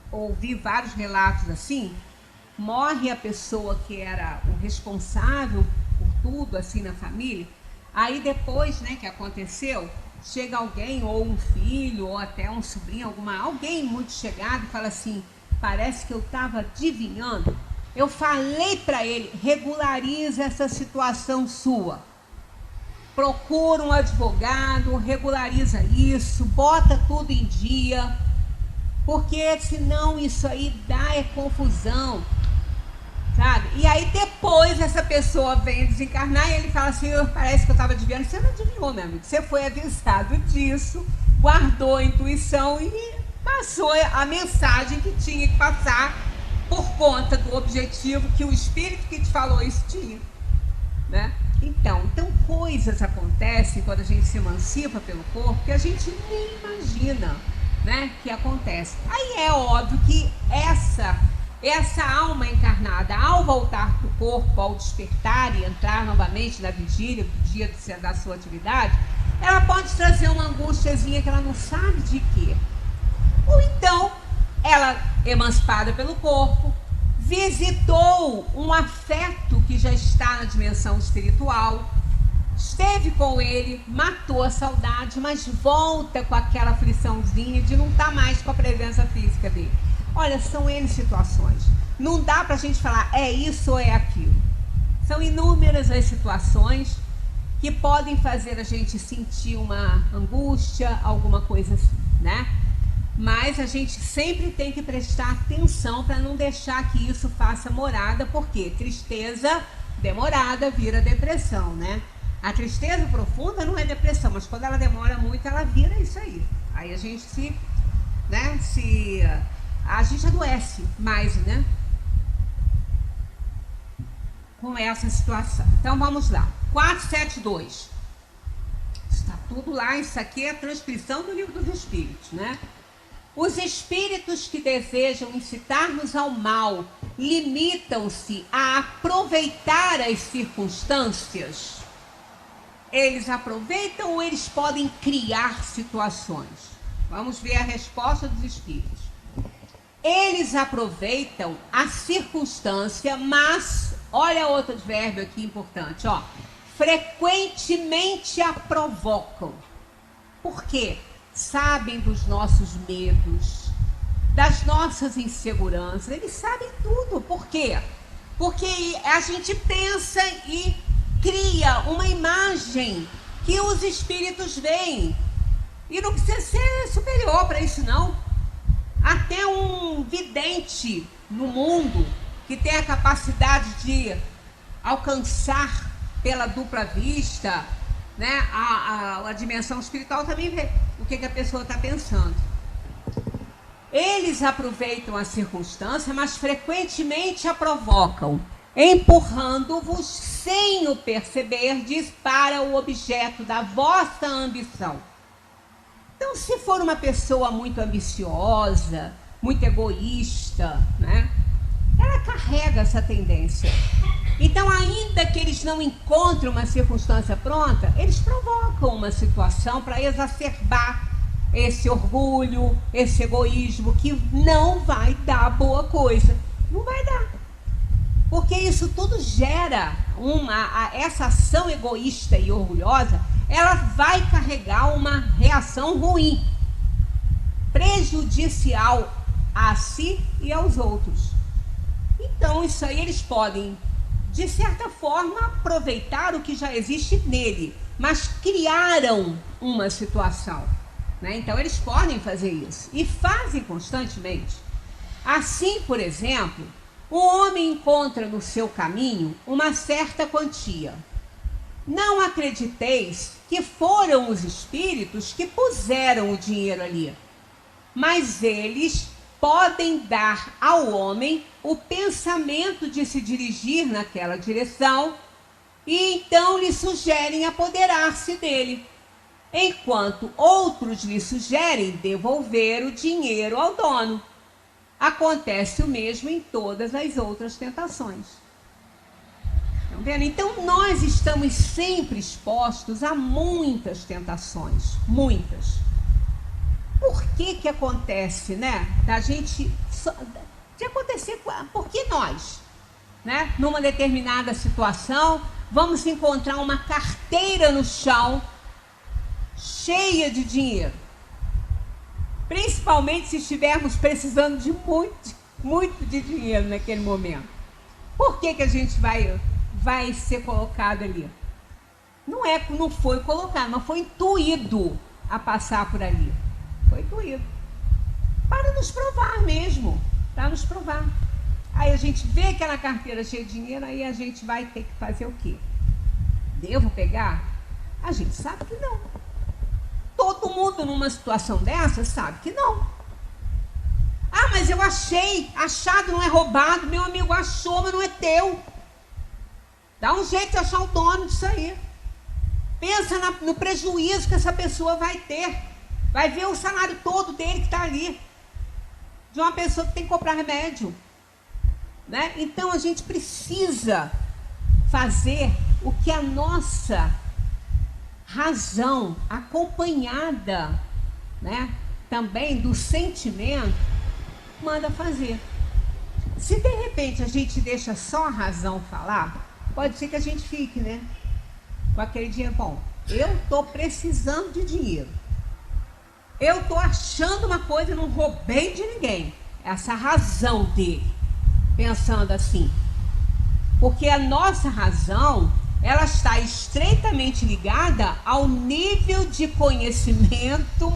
ouvi vários relatos assim, morre a pessoa que era o responsável por tudo assim na família, aí depois, né, que aconteceu, chega alguém, ou um filho, ou até um sobrinho, alguém muito chegado e fala assim: parece que eu estava adivinhando. Eu falei para ele: regulariza essa situação sua. Procura um advogado, regulariza isso, bota tudo em dia, porque senão isso aí dá confusão, sabe? E aí depois essa pessoa vem desencarnar e ele fala assim: parece que eu estava adivinhando. Você não adivinhou, meu amigo. Você foi avisado disso, guardou a intuição e passou a mensagem que tinha que passar por conta do objetivo que o espírito que te falou isso tinha, né? Então coisas acontecem quando a gente se emancipa pelo corpo que a gente nem imagina, né, que acontece. Aí é óbvio que essa alma encarnada, ao voltar para o corpo, ao despertar e entrar novamente na vigília do dia da sua atividade, ela pode trazer uma angústiazinha que ela não sabe de quê. Ou então, ela, emancipada pelo corpo, visitou um afeto que já está na dimensão espiritual, esteve com ele, matou a saudade, mas volta com aquela afliçãozinha de não estar mais com a presença física dele. Olha, são N situações. Não dá para a gente falar é isso ou é aquilo. São inúmeras as situações que podem fazer a gente sentir uma angústia, alguma coisa assim, né? Mas a gente sempre tem que prestar atenção para não deixar que isso faça morada, porque tristeza demorada vira depressão, né? A tristeza profunda não é depressão, mas quando ela demora muito, ela vira isso aí. Aí a gente a gente adoece mais, né? Com essa situação. Então vamos lá. 472. Está tudo lá, isso aqui é a transcrição do Livro dos Espíritos, né? Os espíritos que desejam incitar-nos ao mal limitam-se a aproveitar as circunstâncias. Eles aproveitam ou eles podem criar situações? Vamos ver a resposta dos espíritos. Eles aproveitam a circunstância, mas, olha outro advérbio aqui importante, ó. Frequentemente a provocam. Por quê? Sabem dos nossos medos, das nossas inseguranças, eles sabem tudo. Por quê? Porque a gente pensa e cria uma imagem que os espíritos veem. E não precisa ser superior para isso, não. Até um vidente no mundo que tem a capacidade de alcançar pela dupla vista, né, a dimensão espiritual, também vê o que a pessoa está pensando. Eles aproveitam a circunstância, mas frequentemente a provocam, empurrando-vos sem o perceberdes para o objeto da vossa ambição. Então, se for uma pessoa muito ambiciosa, muito egoísta, né, ela carrega essa tendência. Então, ainda que eles não encontrem uma circunstância pronta, eles provocam uma situação para exacerbar esse orgulho, esse egoísmo, que não vai dar boa coisa. Não vai dar. Porque isso tudo gera essa ação egoísta e orgulhosa, ela vai carregar uma reação ruim, prejudicial a si e aos outros. Então, isso aí eles podem, de certa forma, aproveitar o que já existe nele, mas criaram uma situação, né? Então, eles podem fazer isso e fazem constantemente. Assim, por exemplo, o homem encontra no seu caminho uma certa quantia. Não acrediteis que foram os espíritos que puseram o dinheiro ali, mas eles podem dar ao homem o pensamento de se dirigir naquela direção e então lhe sugerem apoderar-se dele, enquanto outros lhe sugerem devolver o dinheiro ao dono. Acontece o mesmo em todas as outras tentações. Estão vendo? Então, nós estamos sempre expostos a muitas tentações, muitas. Por que acontece, né? De acontecer, porque nós, né? Numa determinada situação, vamos encontrar uma carteira no chão cheia de dinheiro. Principalmente se estivermos precisando de muito de dinheiro naquele momento. Por que a gente vai ser colocado ali? Não foi colocado, não foi intuído a passar por ali. Foi intuído. Para nos provar mesmo. Para nos provar. Aí a gente vê aquela carteira cheia de dinheiro, aí a gente vai ter que fazer o quê? Devo pegar? A gente sabe que não. Todo mundo numa situação dessa sabe que não. Ah, mas eu achei. Achado não é roubado. Meu amigo achou, mas não é teu. Dá um jeito de achar o dono disso aí. Pensa no prejuízo que essa pessoa vai ter. Vai ver o salário todo dele que está ali. De uma pessoa que tem que comprar remédio. Né? Então a gente precisa fazer o que a nossa razão, acompanhada, né, também do sentimento, manda fazer. Se de repente a gente deixa só a razão falar, pode ser que a gente fique, né, com aquele dinheiro. Bom, eu estou precisando de dinheiro. Eu estou achando uma coisa, não roubei de ninguém. Essa razão dele, pensando assim. Porque a nossa razão, ela está estreitamente ligada ao nível de conhecimento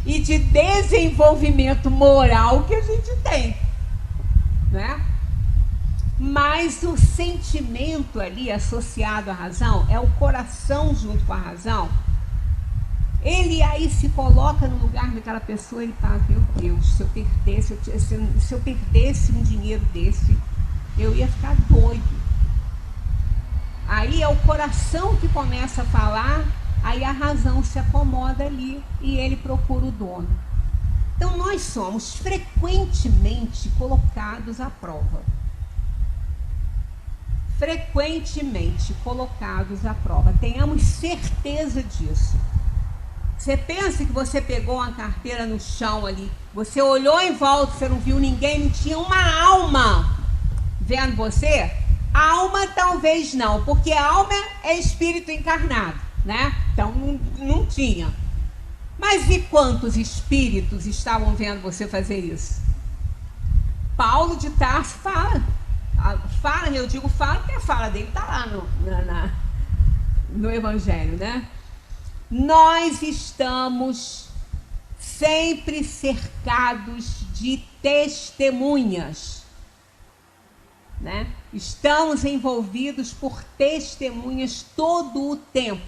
e de desenvolvimento moral que a gente tem, né? Mas o sentimento ali associado à razão, é o coração junto com a razão. Ele aí se coloca no lugar daquela pessoa e ele fala, meu Deus, se eu perdesse um dinheiro desse, eu ia ficar doido. Aí é o coração que começa a falar, aí a razão se acomoda ali e ele procura o dono. Então nós somos frequentemente colocados à prova. Frequentemente colocados à prova. Tenhamos certeza disso. Você pensa que você pegou uma carteira no chão ali, você olhou em volta, você não viu ninguém, não tinha uma alma vendo você? A alma talvez não, porque a alma é espírito encarnado, né? Então não tinha. Mas e quantos espíritos estavam vendo você fazer isso? Paulo de Tarso fala, eu digo fala porque a fala dele está lá no Evangelho, né? Nós estamos sempre cercados de testemunhas, né? Estamos envolvidos por testemunhas todo o tempo.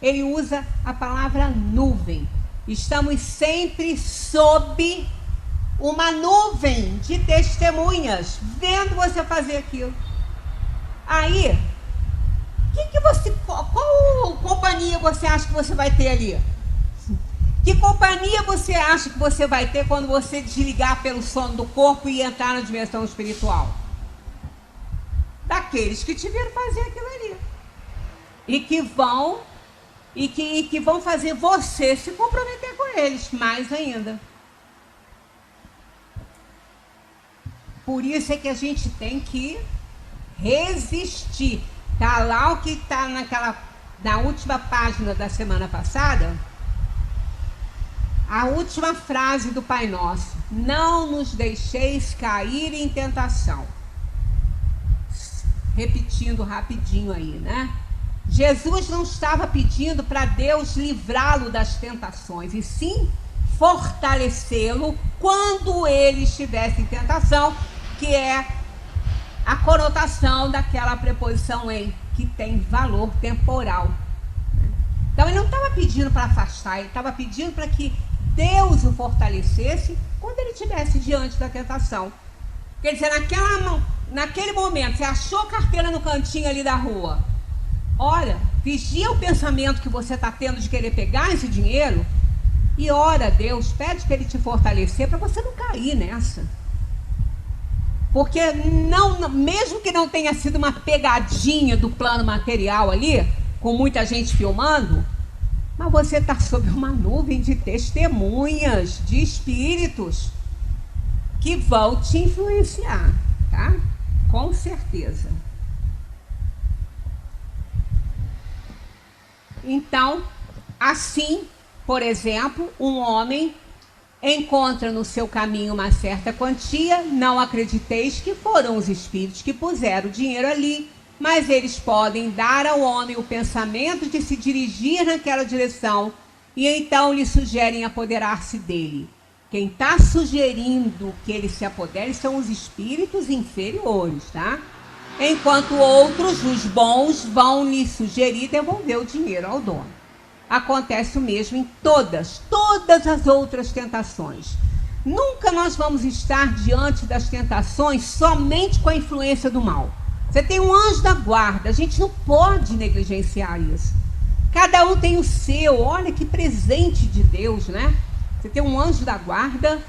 Ele usa a palavra nuvem. Estamos sempre sob uma nuvem de testemunhas, vendo você fazer aquilo. Aí, qual companhia você acha que você vai ter ali? Que companhia você acha que você vai ter quando você desligar pelo sono do corpo e entrar na dimensão espiritual? Daqueles que te viram fazer aquilo ali. E que vão fazer você se comprometer com para eles, mais ainda. Por isso é que a gente tem que resistir. Tá lá o que está na última página da semana passada, a última frase do Pai Nosso: não nos deixeis cair em tentação. Repetindo rapidinho aí, né? Jesus não estava pedindo para Deus livrá-lo das tentações, e sim fortalecê-lo quando ele estivesse em tentação, que é a conotação daquela preposição em, que tem valor temporal. Então ele não estava pedindo para afastar, ele estava pedindo para que Deus o fortalecesse quando ele estivesse diante da tentação. Quer dizer, naquele momento, você achou a carteira no cantinho ali da rua, ora, vigia o pensamento que você está tendo de querer pegar esse dinheiro e ora a Deus, pede para ele te fortalecer para você não cair nessa. Porque mesmo que não tenha sido uma pegadinha do plano material ali, com muita gente filmando, mas você está sob uma nuvem de testemunhas, de espíritos que vão te influenciar, tá? Com certeza. Então, assim, por exemplo, um homem encontra no seu caminho uma certa quantia, não acrediteis que foram os espíritos que puseram o dinheiro ali, mas eles podem dar ao homem o pensamento de se dirigir naquela direção e então lhe sugerem apoderar-se dele. Quem está sugerindo que ele se apodere são os espíritos inferiores, tá? Enquanto outros, os bons, vão lhe sugerir devolver o dinheiro ao dono. Acontece o mesmo em todas as outras tentações. Nunca nós vamos estar diante das tentações somente com a influência do mal. Você tem um anjo da guarda, a gente não pode negligenciar isso. Cada um tem o seu, olha que presente de Deus, né? Você tem um anjo da guarda,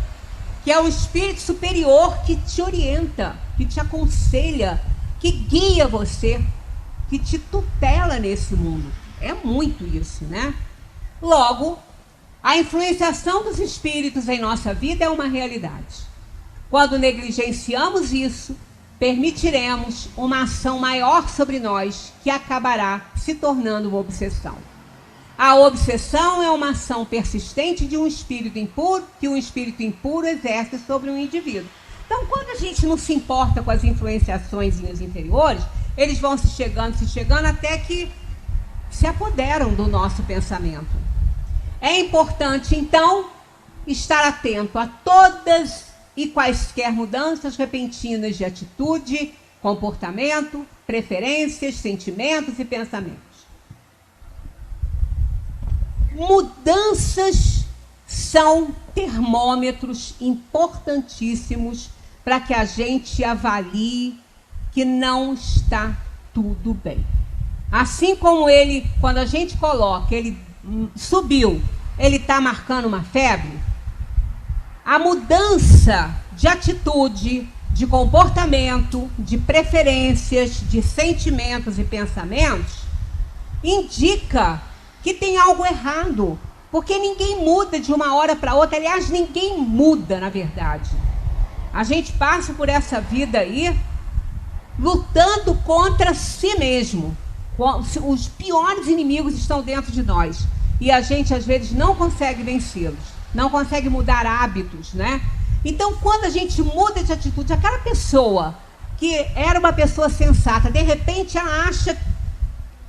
que é um espírito superior que te orienta, que te aconselha, que guia você, que te tutela nesse mundo. É muito isso, né? Logo, a influenciação dos espíritos em nossa vida é uma realidade. Quando negligenciamos isso, permitiremos uma ação maior sobre nós, que acabará se tornando uma obsessão. A obsessão é uma ação persistente de um espírito impuro, que um espírito impuro exerce sobre um indivíduo. Então, quando a gente não se importa com as influenciações inferiores, eles vão se chegando, até que se apoderam do nosso pensamento. É importante, então, estar atento a todas e quaisquer mudanças repentinas de atitude, comportamento, preferências, sentimentos e pensamentos. Mudanças são termômetros importantíssimos para que a gente avalie que não está tudo bem. Assim como ele, quando a gente coloca, ele subiu, ele está marcando uma febre, a mudança de atitude, de comportamento, de preferências, de sentimentos e pensamentos, indica que tem algo errado, porque ninguém muda de uma hora para outra. Aliás, ninguém muda, na verdade. A gente passa por essa vida aí lutando contra si mesmo. Os piores inimigos estão dentro de nós e a gente às vezes não consegue vencê-los, não consegue mudar hábitos, né? Então, quando a gente muda de atitude, aquela pessoa que era uma pessoa sensata, de repente ela acha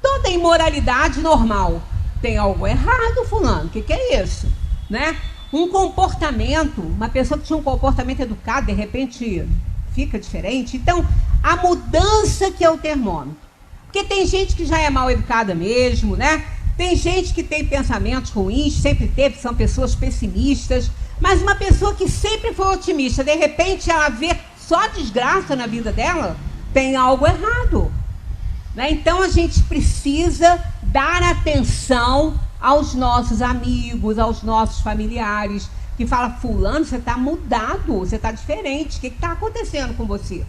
toda a imoralidade normal. Tem algo errado, fulano, o que é isso? Né? Um comportamento, uma pessoa que tinha um comportamento educado, de repente fica diferente. Então, a mudança que é o termômetro. Porque tem gente que já é mal educada mesmo, né? Tem gente que tem pensamentos ruins, sempre teve, são pessoas pessimistas. Mas uma pessoa que sempre foi otimista, de repente ela vê só desgraça na vida dela, tem algo errado. Né? Então a gente precisa dar atenção aos nossos amigos, aos nossos familiares, que fala, fulano, você está mudado, você está diferente, o que está acontecendo com você?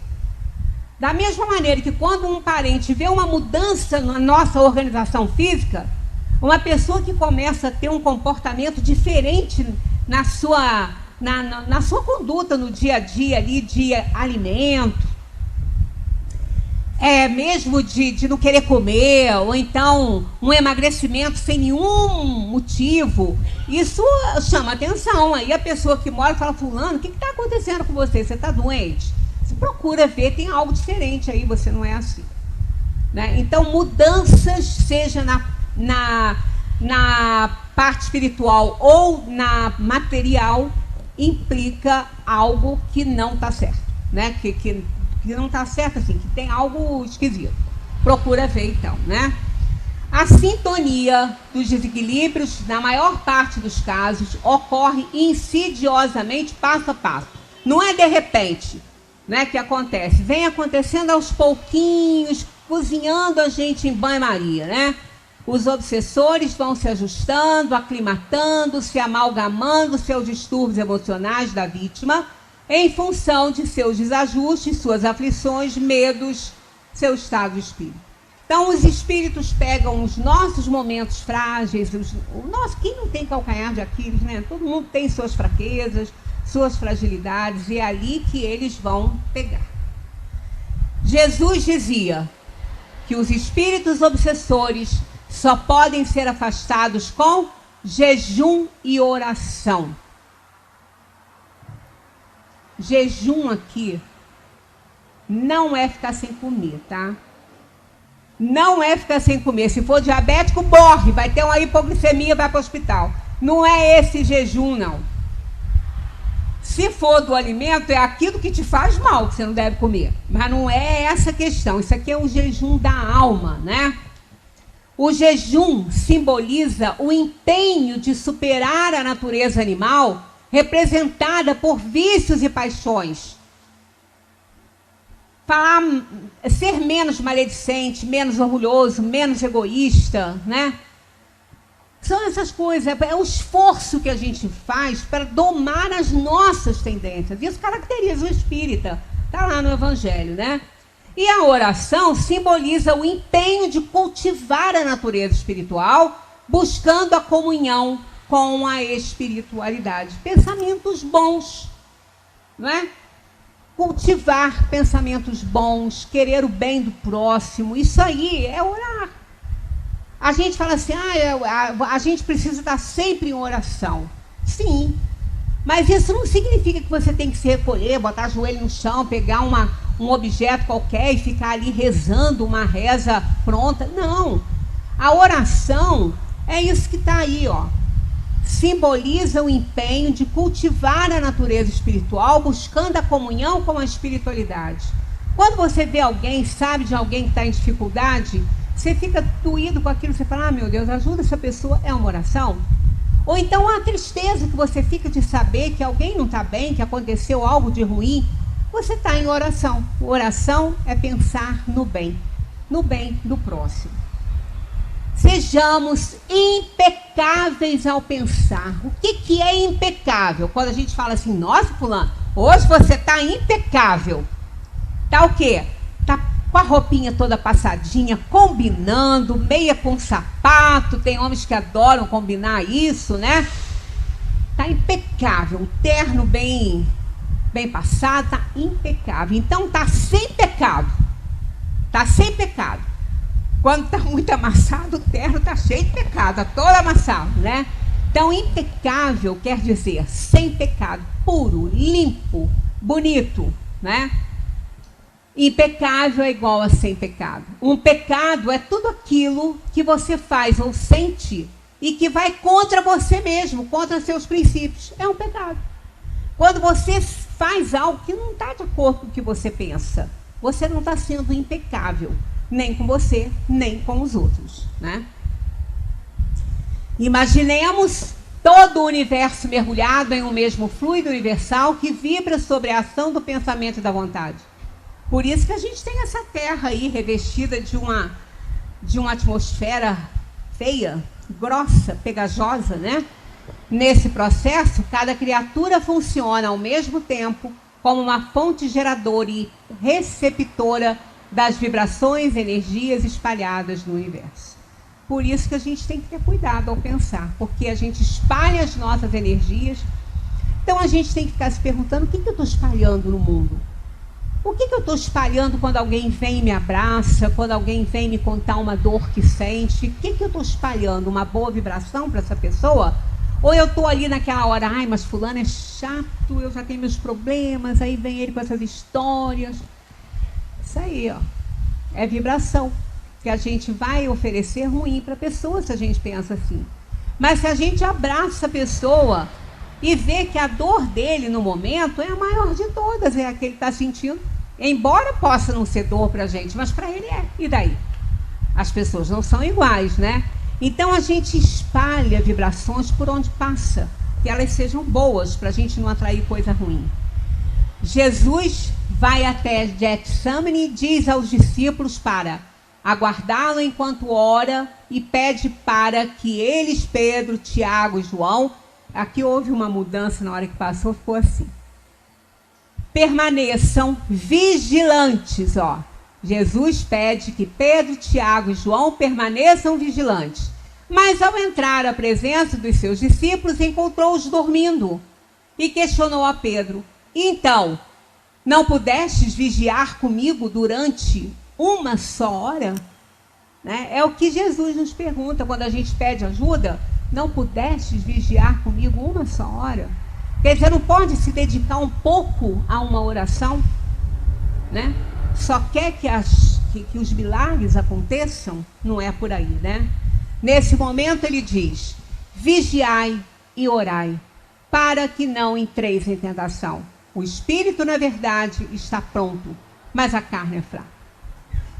Da mesma maneira que quando um parente vê uma mudança na nossa organização física, Uma pessoa que começa a ter um comportamento diferente na sua conduta no dia a dia ali, de alimento, mesmo de não querer comer, ou então um emagrecimento sem nenhum motivo, isso chama atenção. Aí a pessoa que mora fala: fulano, o que está acontecendo com você? Você está doente? Você procura ver, tem algo diferente aí, você não é assim, né? Então, mudanças, seja na parte espiritual ou na material, implica algo que não está certo, né? Que não está certo, assim, que tem algo esquisito. Procura ver, então, né? A sintonia dos desequilíbrios, na maior parte dos casos, ocorre insidiosamente, passo a passo. Não é de repente, né, que acontece. Vem acontecendo aos pouquinhos, cozinhando a gente em banho-maria, né? Os obsessores vão se ajustando, aclimatando, se amalgamando seus distúrbios emocionais da vítima, em função de seus desajustes, suas aflições, medos, seu estado de espírito. Então, os espíritos pegam os nossos momentos frágeis, quem não tem calcanhar de Aquiles, né? Todo mundo tem suas fraquezas, suas fragilidades, e é ali que eles vão pegar. Jesus dizia que os espíritos obsessores só podem ser afastados com jejum e oração. Jejum aqui não é ficar sem comer, tá? Não é ficar sem comer. Se for diabético, morre, vai ter uma hipoglicemia, vai para o hospital. Não é esse jejum, não. Se for do alimento, é aquilo que te faz mal, que você não deve comer. Mas não é essa questão. Isso aqui é o jejum da alma, né? O jejum simboliza o empenho de superar a natureza animal, representada por vícios e paixões. Ser menos maledicente, menos orgulhoso, menos egoísta, né? São essas coisas, é o esforço que a gente faz para domar as nossas tendências. Isso caracteriza o espírita, está lá no Evangelho, né? E a oração simboliza o empenho de cultivar a natureza espiritual, buscando a comunhão com a espiritualidade. Pensamentos bons, não é? Cultivar pensamentos bons, querer o bem do próximo, isso aí é orar. A gente fala assim, a gente precisa estar sempre em oração. Sim, mas isso não significa que você tem que se recolher, botar o joelho no chão, pegar um objeto qualquer e ficar ali rezando uma reza pronta. Não, a oração é isso que está aí, ó. Simboliza o empenho de cultivar a natureza espiritual, buscando a comunhão com a espiritualidade. Quando você vê alguém, sabe de alguém que está em dificuldade, você fica doído com aquilo, você fala, meu Deus, ajuda essa pessoa, é uma oração? Ou então a tristeza que você fica de saber que alguém não está bem, que aconteceu algo de ruim, você está em oração. Oração é pensar no bem do próximo. Sejamos impecáveis ao pensar. O que é impecável? Quando a gente fala assim, nossa, fulano, hoje você está impecável. Está o quê? Está com a roupinha toda passadinha, combinando, meia com sapato. Tem homens que adoram combinar isso, né? Está impecável. Um terno bem passado, está impecável. Então está sem pecado. Está sem pecado. Quando está muito amassado, o terno está cheio de pecado, está todo amassado, né? Então, impecável quer dizer sem pecado, puro, limpo, bonito, né? Impecável é igual a sem pecado. Um pecado é tudo aquilo que você faz ou sente e que vai contra você mesmo, contra seus princípios. É um pecado. Quando você faz algo que não está de acordo com o que você pensa, você não está sendo impecável. Nem com você, nem com os outros, né? Imaginemos todo o universo mergulhado em um mesmo fluido universal que vibra sobre a ação do pensamento e da vontade. Por isso que a gente tem essa terra aí revestida de uma atmosfera feia, grossa, pegajosa, né? Nesse processo, cada criatura funciona ao mesmo tempo como uma fonte geradora e receptora das vibrações e energias espalhadas no universo. Por isso que a gente tem que ter cuidado ao pensar, porque a gente espalha as nossas energias. Então a gente tem que ficar se perguntando: o que eu estou espalhando no mundo? O que eu estou espalhando quando alguém vem e me abraça, quando alguém vem me contar uma dor que sente? O que eu estou espalhando? Uma boa vibração para essa pessoa? Ou eu estou ali naquela hora: ai, mas fulano é chato, eu já tenho meus problemas, aí vem ele com essas histórias. Isso aí, ó, é vibração que a gente vai oferecer ruim para a pessoa se a gente pensa assim. Mas se a gente abraça a pessoa e vê que a dor dele no momento é a maior de todas, é a que ele está sentindo, embora possa não ser dor para a gente, mas para ele é. E daí? As pessoas não são iguais, né? Então a gente espalha vibrações por onde passa, que elas sejam boas, para a gente não atrair coisa ruim. Jesus vai até Getsemane e diz aos discípulos para aguardá-lo enquanto ora e pede para que eles, Pedro, Tiago e João, aqui houve uma mudança na hora que passou, ficou assim: permaneçam vigilantes, ó. Jesus pede que Pedro, Tiago e João permaneçam vigilantes. Mas ao entrar à presença dos seus discípulos, encontrou-os dormindo e questionou a Pedro: então, não pudestes vigiar comigo durante uma só hora? Né? É o que Jesus nos pergunta quando a gente pede ajuda. Não pudestes vigiar comigo uma só hora? Quer dizer, não pode se dedicar um pouco a uma oração? Né? Só quer que os milagres aconteçam? Não é por aí, né? Nesse momento ele diz: vigiai e orai, para que não entreis em tentação. O espírito, na verdade, está pronto, mas a carne é fraca.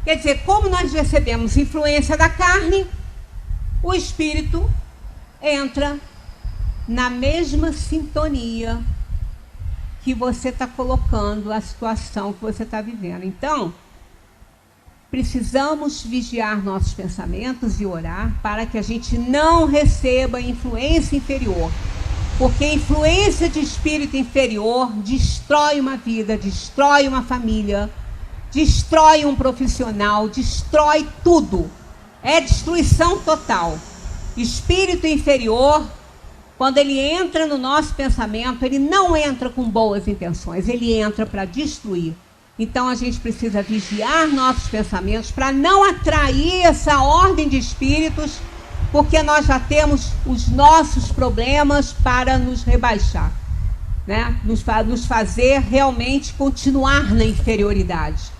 Quer dizer, como nós recebemos influência da carne, o espírito entra na mesma sintonia que você está colocando a situação que você está vivendo. Então, precisamos vigiar nossos pensamentos e orar para que a gente não receba influência inferior. Porque influência de espírito inferior destrói uma vida, destrói uma família, destrói um profissional, destrói tudo. É destruição total. Espírito inferior, quando ele entra no nosso pensamento, ele não entra com boas intenções, ele entra para destruir. Então a gente precisa vigiar nossos pensamentos para não atrair essa ordem de espíritos, porque nós já temos os nossos problemas para nos rebaixar, né? Nos fazer realmente continuar na inferioridade.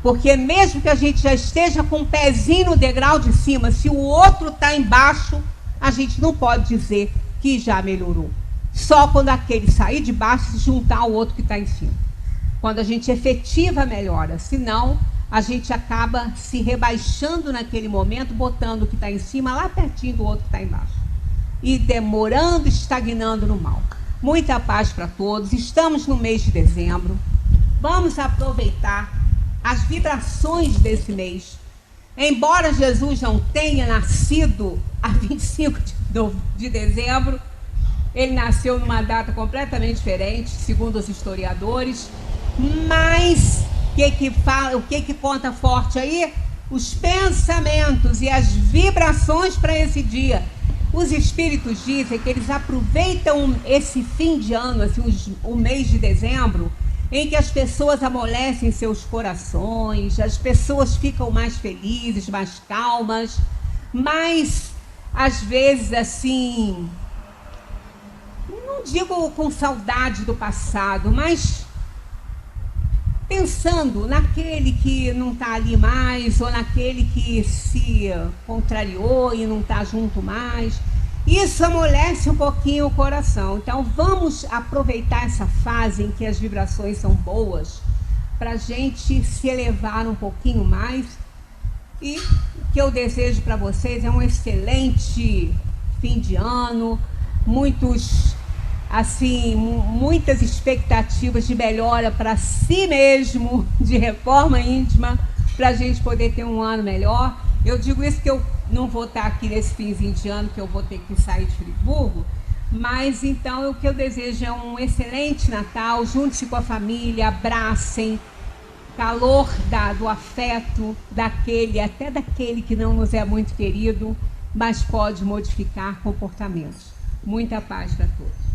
Porque mesmo que a gente já esteja com o pezinho no degrau de cima, se o outro está embaixo, a gente não pode dizer que já melhorou. Só quando aquele sair de baixo se juntar ao outro que está em cima. Quando a gente efetiva a melhora, senão a gente acaba se rebaixando naquele momento, botando o que está em cima lá pertinho do outro que está embaixo. E demorando, estagnando no mal. Muita paz para todos. Estamos no mês de dezembro. Vamos aproveitar as vibrações desse mês. Embora Jesus não tenha nascido a 25 de dezembro, ele nasceu numa data completamente diferente, segundo os historiadores. Mas o que conta forte aí? Os pensamentos e as vibrações para esse dia. Os espíritos dizem que eles aproveitam esse fim de ano, assim, o mês de dezembro, em que as pessoas amolecem seus corações, as pessoas ficam mais felizes, mais calmas, mas às vezes assim, não digo com saudade do passado, mas pensando naquele que não está ali mais, ou naquele que se contrariou e não está junto mais. Isso amolece um pouquinho o coração. Então vamos aproveitar essa fase em que as vibrações são boas para a gente se elevar um pouquinho mais. E o que eu desejo para vocês é um excelente fim de ano, muitas expectativas de melhora para si mesmo, de reforma íntima, para a gente poder ter um ano melhor. Eu digo isso que eu não vou estar aqui nesse finzinho de ano, que eu vou ter que sair de Friburgo, mas então o que eu desejo é um excelente Natal. Junte-se com a família, abracem, calor do afeto, até daquele que não nos é muito querido, mas pode modificar comportamentos. Muita paz para todos.